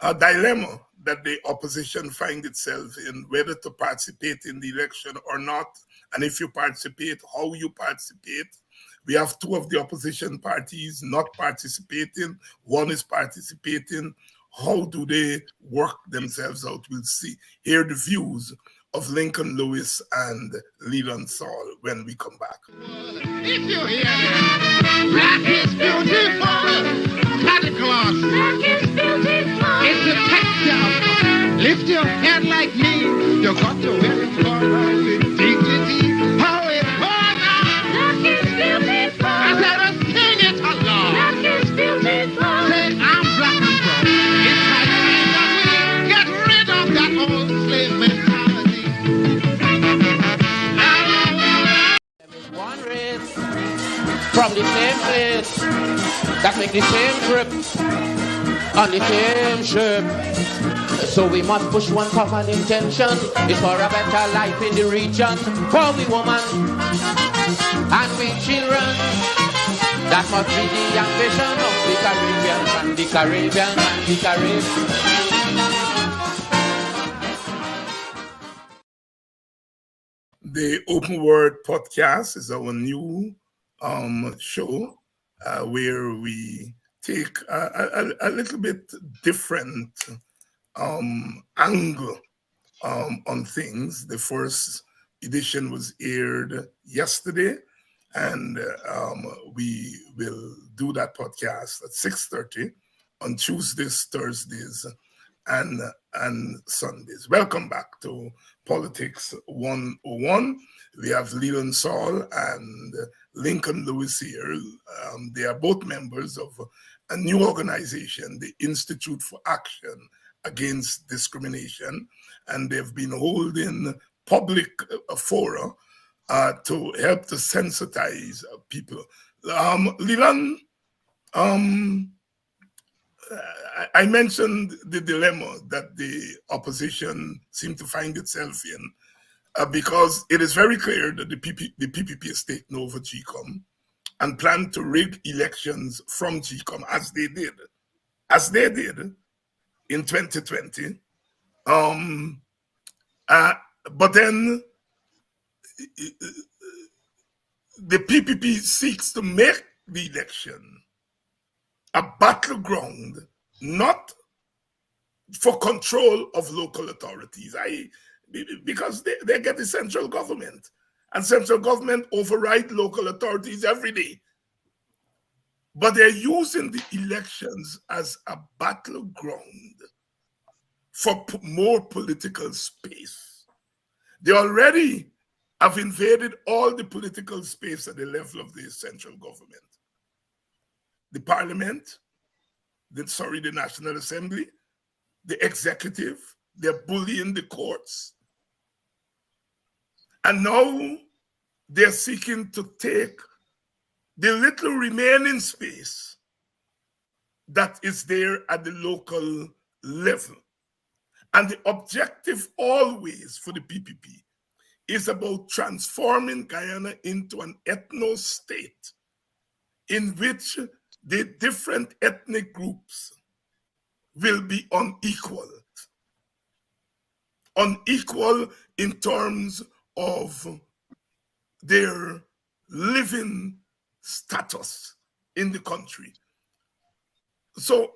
dilemma that the opposition find itself in, whether to participate in the election or not. And if you participate, how you participate. We have two of the opposition parties not participating. One is participating. How do they work themselves out? We'll see. Hear the views of Lincoln Lewis and Lelon Saul when we come back. If you hear me, black is beautiful. Santa Claus. Black is beautiful. It's a textile. Lift your head like me. You got to wear it for with dignity. How it was now. Black is beautiful. I said, sing it along. Black is beautiful. Say, I'm black and proud. It's my time that we get rid of that old slave mentality. One race from the same place that make the same trip on the same ship. So we must push one common intention. It's for a better life in the region. For we woman and we children. That must be the ambition of the Caribbean and the Caribbean and the Caribbean. The Open Word podcast is our new show where we take a little bit different angle on things. The first edition was aired yesterday, and we will do that podcast at 6:30 on Tuesdays, Thursdays, and Sundays. Welcome back to Politics 101. We have Lelon Saul and Lincoln Lewis here. They are both members of a new organization, the Institute for Action Against Discrimination, and they've been holding public fora to help to sensitize people. Lelon, I mentioned the dilemma that the opposition seemed to find itself in, because it is very clear that the PPP is taking over GCOM and plan to rig elections from GCOM as they did in 2020. But then the PPP seeks to make the election a battleground, not for control of local authorities, because they get the central government, and central government override local authorities every day. But they're using the elections as a battleground for more political space. They already have invaded all the political space at the level of the central government. The parliament, the National Assembly, the executive, they're bullying the courts. And now they're seeking to take the little remaining space that is there at the local level. And the objective always for the PPP is about transforming Guyana into an ethno-state in which the different ethnic groups will be unequal in terms of their living status in the country. So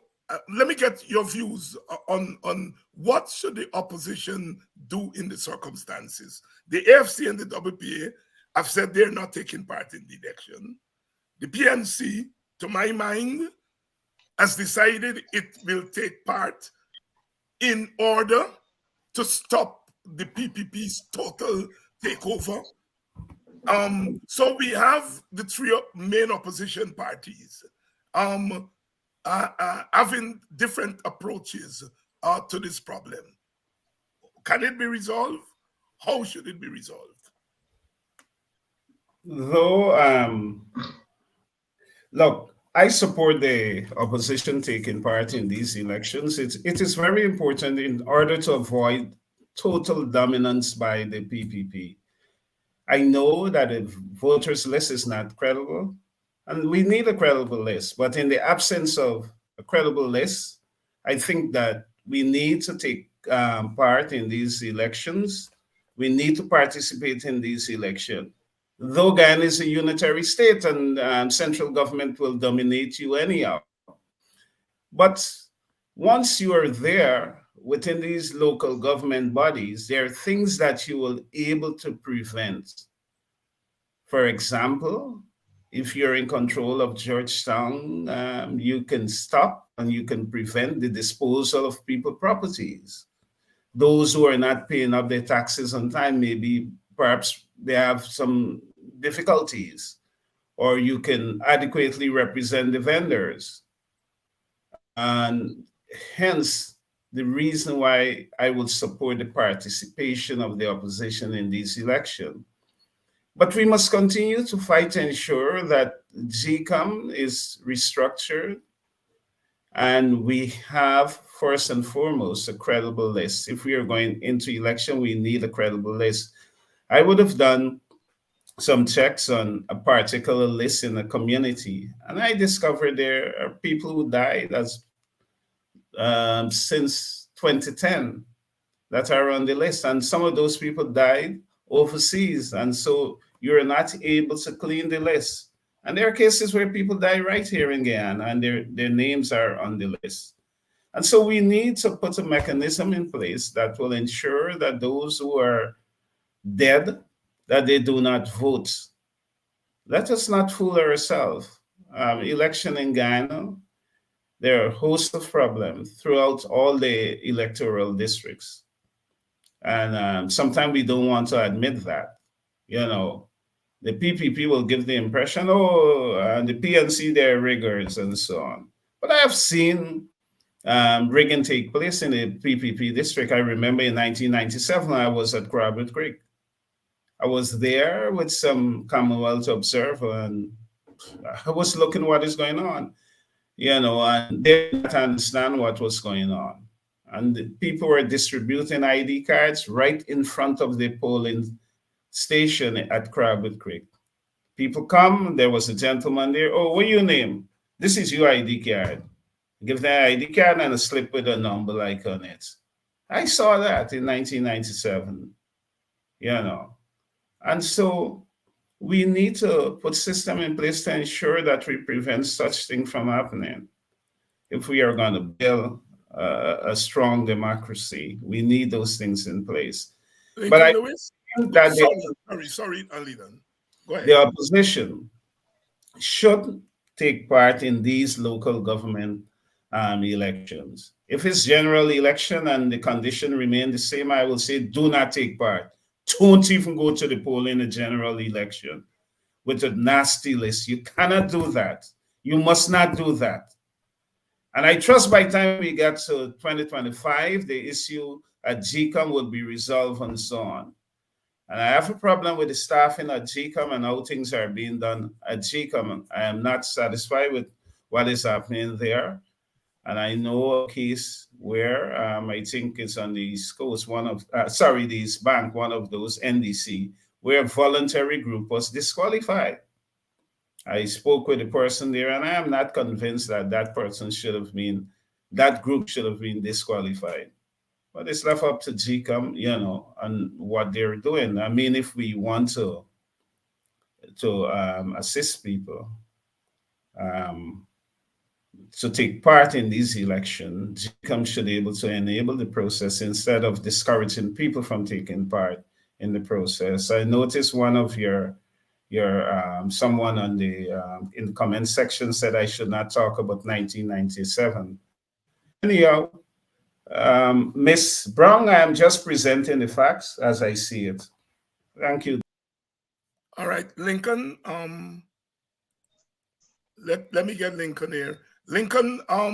let me get your views on what should the opposition do in the circumstances. The AFC and the WPA have said they're not taking part in the election. The PNC, to my mind, has decided it will take part in order to stop the PPP's total takeover. So we have the three main opposition parties having different approaches to this problem. Can it be resolved? How should it be resolved? Though, look, I support the opposition taking part in these elections. It is very important in order to avoid total dominance by the PPP. I know that the voters list is not credible, and we need a credible list. But in the absence of a credible list, I think that we need to take part in these elections. We need to participate in these elections. Though Guyana is a unitary state and central government will dominate you anyhow. But once you are there within these local government bodies, there are things that you will be able to prevent. For example, if you're in control of Georgetown, you can stop and you can prevent the disposal of people's properties. Those who are not paying up their taxes on time, maybe perhaps they have some difficulties, or you can adequately represent the vendors. And hence, the reason why I would support the participation of the opposition in this election. But we must continue to fight to ensure that GCOM is restructured and we have, first and foremost, a credible list. If we are going into election, we need a credible list. I would have done some checks on a particular list in a community, and I discovered there are people who died since 2010 that are on the list, and some of those people died overseas, and so you're not able to clean the list. And there are cases where people die right here in Guyana, and their names are on the list. And so we need to put a mechanism in place that will ensure that those who are dead, that they do not vote. Let us not fool ourselves. Election in Guyana, there are a host of problems throughout all the electoral districts. And sometimes we don't want to admit that. You know, the PPP will give the impression, and the PNC, they're riggers and so on. But I have seen rigging take place in the PPP district. I remember in 1997, I was at Crawford Creek. I was there with some Commonwealth observer, and I was looking what is going on, and they didn't understand what was going on. And the people were distributing ID cards right in front of the polling station at Crabwood Creek. People come, there was a gentleman there. Oh, what your name? This is your ID card. Give them an ID card and a slip with a number like on it. I saw that in 1997, And so we need to put system in place to ensure that we prevent such thing from happening. If we are going to build a strong democracy, we need those things in place. But I think that sorry, Lelon. Go ahead. The opposition should take part in these local government elections. If it's general election and the condition remain the same, I will say do not take part. Don't even go to the poll in a general election with a nasty list. You cannot do that. You must not do that. And I trust by the time we get to 2025, the issue at GCOM will be resolved and so on. And I have a problem with the staffing at GCOM and how things are being done at GCOM. I am not satisfied with what is happening there. And I know a case where I think it's on the East Coast, the East Bank, one of those NDC, where a voluntary group was disqualified. I spoke with the person there, and I am not convinced that that group should have been disqualified. But it's left up to GCOM, and what they're doing. I mean, if we want to assist people to take part in these elections, GCOM should be able to enable the process instead of discouraging people from taking part in the process. I noticed one of your someone on the in the comment section said I should not talk about 1997. Anyhow, Ms. Brown, I am just presenting the facts as I see it. Thank you. All right, Lincoln. Let me get Lincoln here. Lincoln, are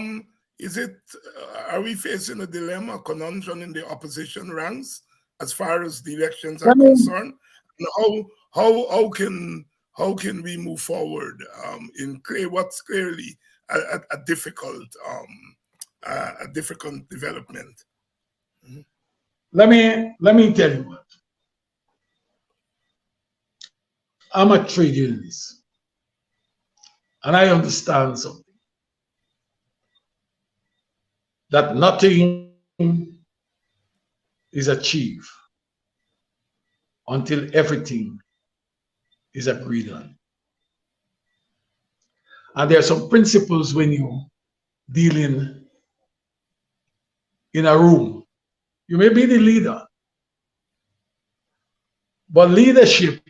we facing a dilemma, a conundrum in the opposition ranks as far as the elections are concerned? And how can we move forward in what's clearly a difficult development? Mm-hmm. Let me tell you what. I'm a trade unionist, and I understand something. That nothing is achieved until everything is agreed on. And there are some principles when you dealing in a room. You may be the leader, but leadership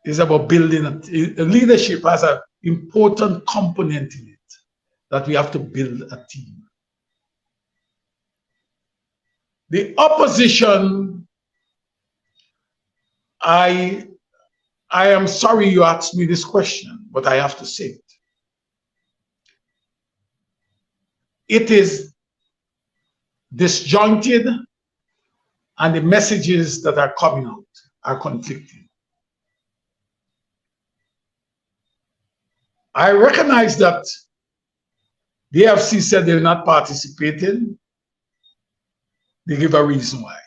is about building. Leadership has an important component in it, that we have to build a team. The opposition, I am sorry you asked me this question, but I have to say it. It is disjointed, and the messages that are coming out are conflicting. I recognize that the AFC said they're not participating. They give a reason why.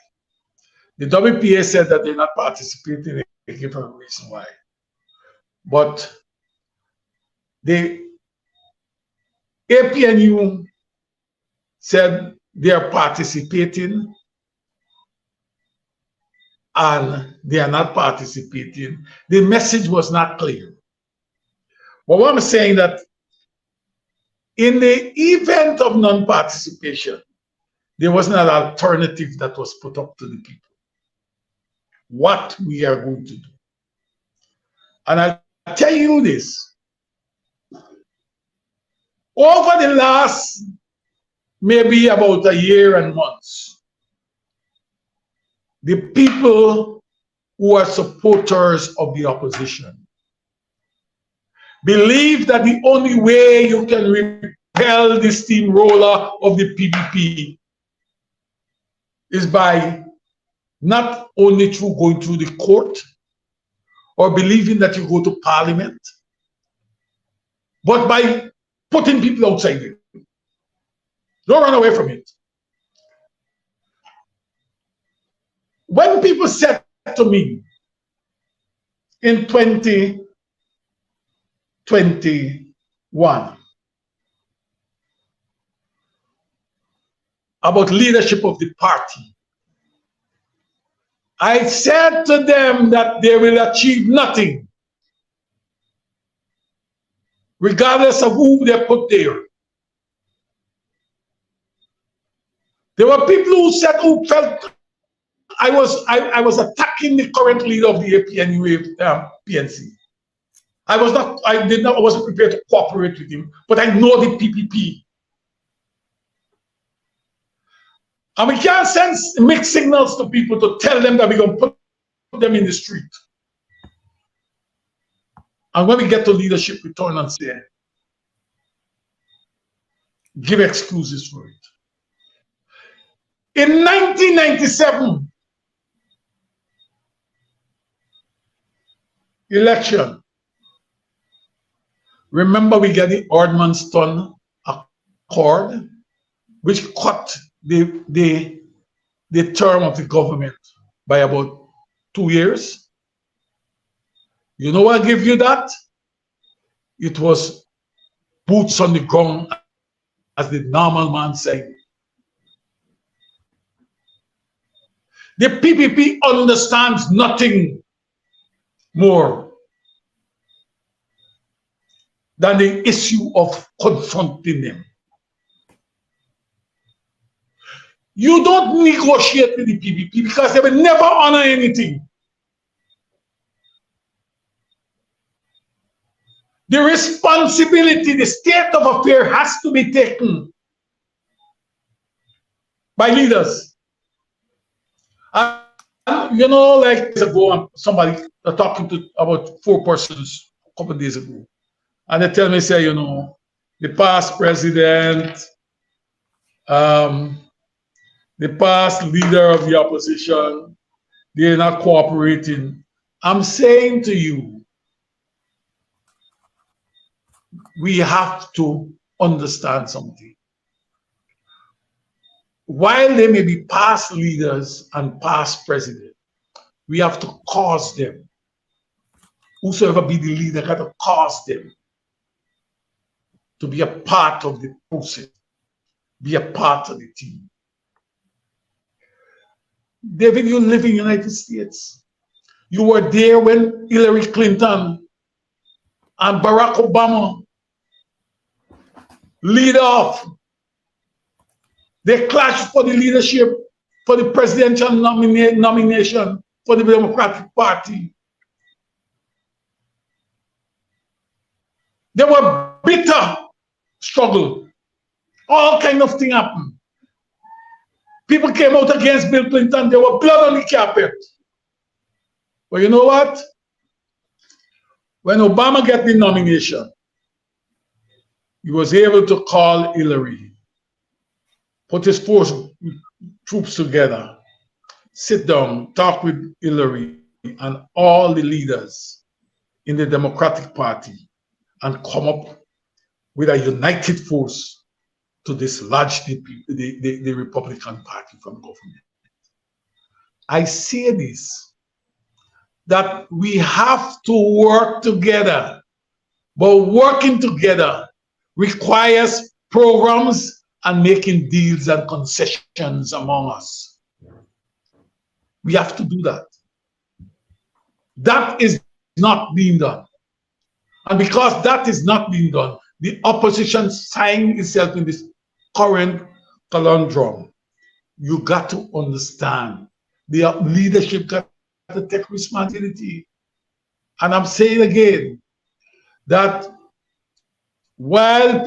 The WPA said that they're not participating. They give a reason why. But the APNU said they are participating and they are not participating. The message was not clear. But what I'm saying that in the event of non-participation, there wasn't an alternative that was put up to the people. What we are going to do. And I'll tell you this. Over the last maybe about a year and months, the people who are supporters of the opposition believe that the only way you can repel the steamroller of the PDP is by not only through going through the court or believing that you go to parliament, but by putting people outside it. Don't run away from it. When people said to me in 2021 about leadership of the party, I said to them that they will achieve nothing, regardless of who they put there. There were people who said, who felt I was attacking the current leader of the APNU PNC. I wasn't prepared to cooperate with him, but I know the PPP. And we can't send mixed signals to people to tell them that we're going to put them in the street. And when we get to leadership, we turn and say, give excuses for it. In 1997 election, remember we got the Ordmanston Accord, which cut the term of the government by about 2 years. You know what give you that? It was boots on the ground, as the normal man said. The PPP understands nothing more than the issue of confronting them. You don't negotiate with the PPP because they will never honor anything. The responsibility, the state of affairs has to be taken by leaders. And you know, like days ago, somebody talking to about 4 persons a couple of days ago, and they tell me, say, you know, the past president, the past leader of the opposition, they're not cooperating. I'm saying to you, we have to understand something. While they may be past leaders and past presidents, we have to cause them. Whosoever be the leader, got to cause them to be a part of the process, be a part of the team. David, you live in the United States. You were there when Hillary Clinton and Barack Obama lead off. They clashed for the leadership, for the presidential nomination for the Democratic Party. There were bitter struggle. All kind of things happened. People came out against Bill Clinton. There were blood on the carpet. But you know what? When Obama got the nomination, he was able to call Hillary, put his force troops together, sit down, talk with Hillary and all the leaders in the Democratic Party and come up with a united force to dislodge the Republican Party from government. I say this, that we have to work together, but working together requires programs and making deals and concessions among us. We have to do that. That is not being done. And because that is not being done, the opposition finds itself in this current conundrum. You got to understand, the leadership got to take responsibility. And I'm saying again, that while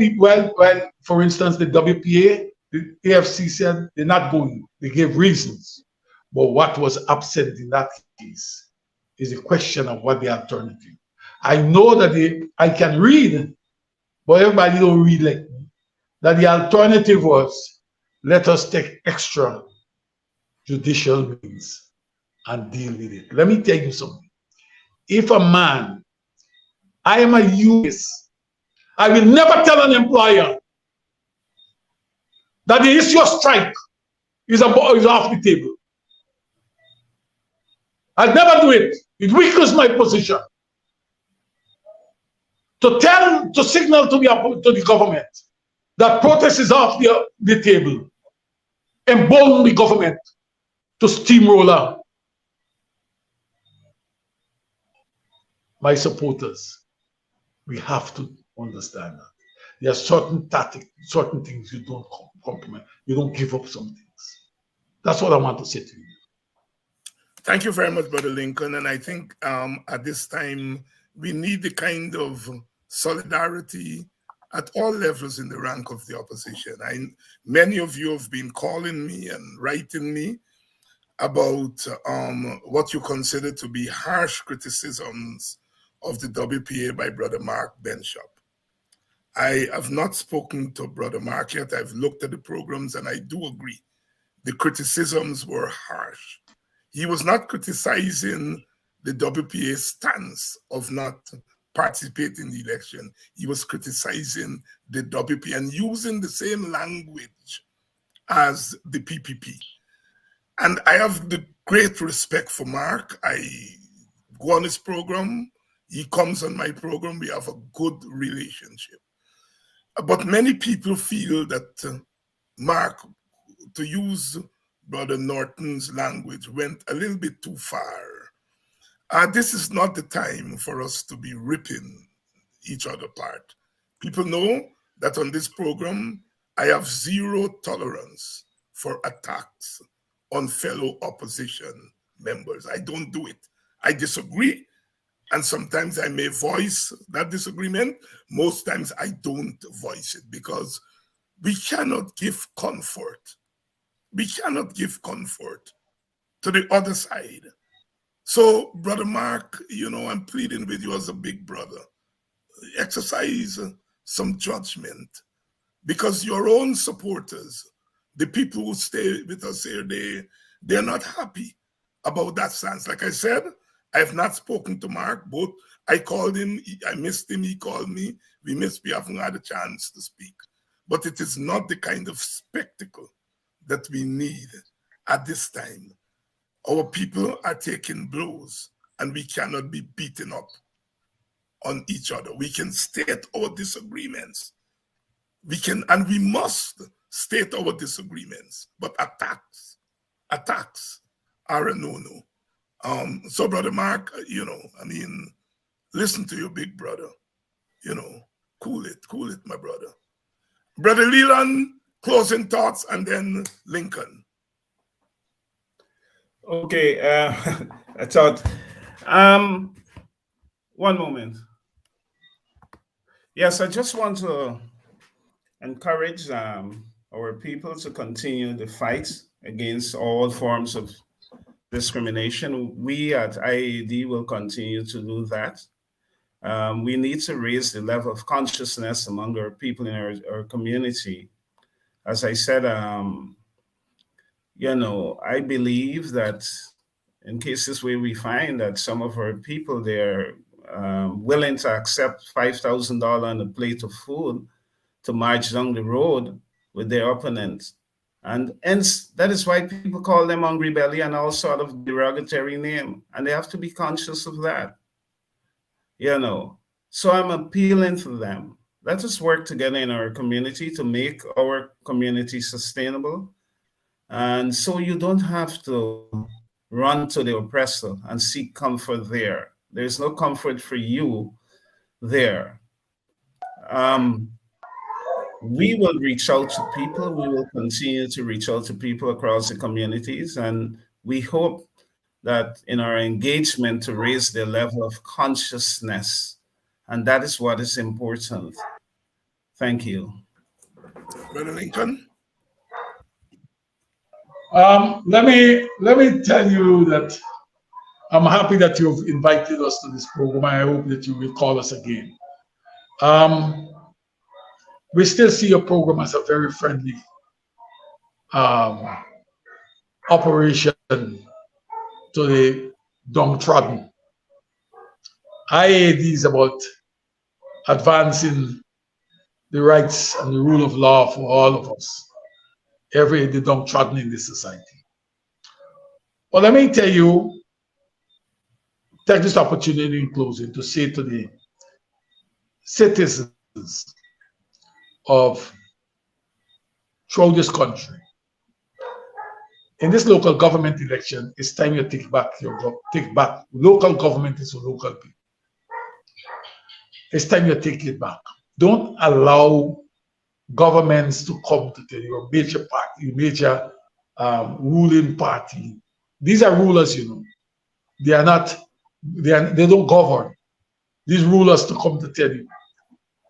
for instance, the WPA, the AFC said they're not going, they gave reasons. But what was absent in that case is a question of what the alternative. I know that I can read, but everybody don't read like me. That the alternative was, let us take extra judicial means and deal with it. Let me tell you something. If a man, I am a US, I will never tell an employer that the issue of strike is off the table. I'll never do it. It weakens my position. To signal to the government that protest is off the table, embolden the government to steamroller my supporters. We have to understand that there are certain tactics, certain things you don't compromise. You don't give up some things. That's what I want to say to you. Thank you very much, Brother Lincoln. And I think at this time, we need the kind of solidarity at all levels in the rank of the opposition. Many of you have been calling me and writing me about what you consider to be harsh criticisms of the WPA by Brother Mark Benshop. I have not spoken to Brother Mark yet. I've looked at the programs and I do agree. The criticisms were harsh. He was not criticizing the WPA stance of not participating in the election. He was criticizing the WPA and using the same language as the PPP. And I have the great respect for Mark. I go on his program. He comes on my program. We have a good relationship. But many people feel that Mark, to use Brother Norton's language, went a little bit too far. This is not the time for us to be ripping each other apart. People know that on this program, I have zero tolerance for attacks on fellow opposition members. I don't do it. I disagree, and sometimes I may voice that disagreement. Most times I don't voice it because we cannot give comfort. We cannot give comfort to the other side. So, Brother Mark, I'm pleading with you as a big brother. Exercise some judgment, because your own supporters, the people who stay with us here, they're not happy about that stance. Like I said, I have not spoken to Mark. Both I called him, I missed him, he called me. We haven't had a chance to speak. But it is not the kind of spectacle that we need at this time. Our people are taking blows, and we cannot be beaten up on each other. We can state our disagreements. We can, and we must state our disagreements, but attacks are a no-no. So, Brother Mark, listen to your big brother. Cool it, my brother. Brother Lelon, closing thoughts, and then Lincoln. Okay, I thought, one moment. Yes, I just want to encourage our people to continue the fight against all forms of discrimination. We at IAD will continue to do that. We need to raise the level of consciousness among our people in our community. As I said, I believe that in cases where we find that some of our people, they're willing to accept $5,000 on a plate of food to march down the road with their opponents. And hence, that is why people call them hungry belly and all sort of derogatory name. And they have to be conscious of that. So I'm appealing to them. Let us work together in our community to make our community sustainable. And so you don't have to run to the oppressor and seek comfort there. There's no comfort for you there. We will reach out to people. We will continue to reach out to people across the communities. And we hope that in our engagement to raise their level of consciousness. And that is what is important. Thank you. Brother Lincoln? Let me tell you that I'm happy that you've invited us to this program. I hope that you will call us again. We still see your program as a very friendly operation to the downtrodden. IAD is about advancing the rights and the rule of law for all of us, the downtrodden in this society. Well, let me tell you, take this opportunity in closing to say to the citizens of throughout this country, in this local government election, it's time you take back local government is for local people. It's time you take it back. Don't allow governments to come to tell you, major ruling party. These are rulers, you know. They are not. They don't govern. These rulers to come to tell you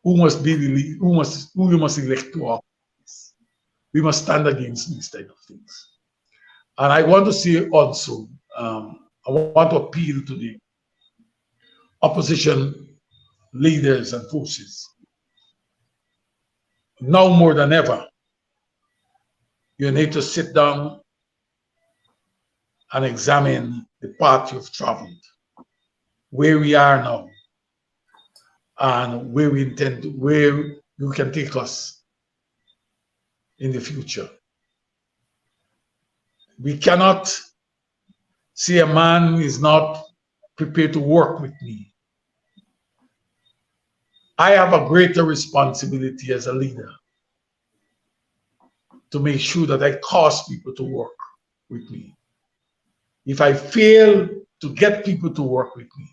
who must be the who you must elect to office. We must stand against these type of things. And I want to say also, I want to appeal to the opposition leaders and forces. Now more than ever, you need to sit down and examine the path you've traveled, where we are now, and where we intend, where you can take us in the future. We cannot say a man is not prepared to work with me. I have a greater responsibility as a leader to make sure that I cause people to work with me. If I fail to get people to work with me,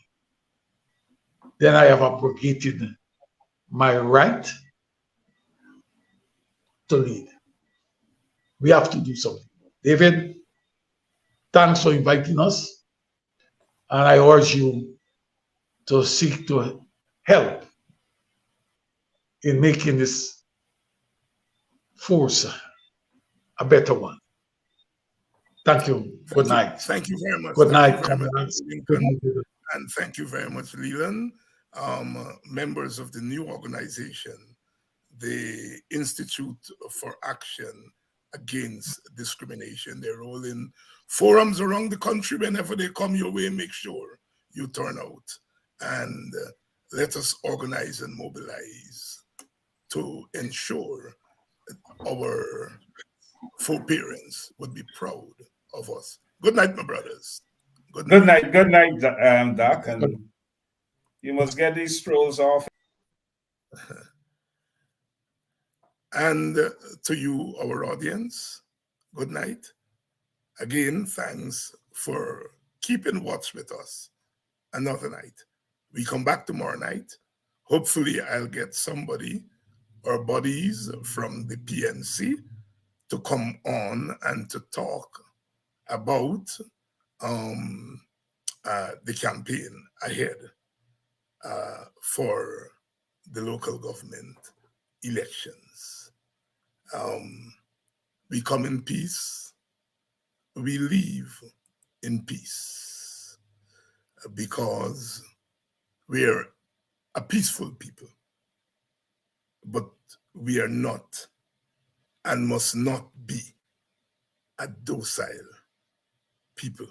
then I have abrogated my right to lead. We have to do something. David, thanks for inviting us. And I urge you to seek to help in making this force a better one. Thank you. Good night. Thank you very much. Good night, comrades. And thank you very much, Lelon. Members of the new organization, the Institute for Action Against Discrimination. They're rolling forums around the country. Whenever they come your way, make sure you turn out. And let us organize and mobilize to ensure our parents would be proud of us. Good night, my brothers. Good night, Doc. And you must get these strolls off. And to you, our audience, good night. Again, thanks for keeping watch with us another night. We come back tomorrow night. Hopefully, I'll get somebody or buddies from the PNC to come on and to talk about the campaign ahead for the local government elections. We come in peace, we leave in peace, because we're a peaceful people, but we are not and must not be a docile people.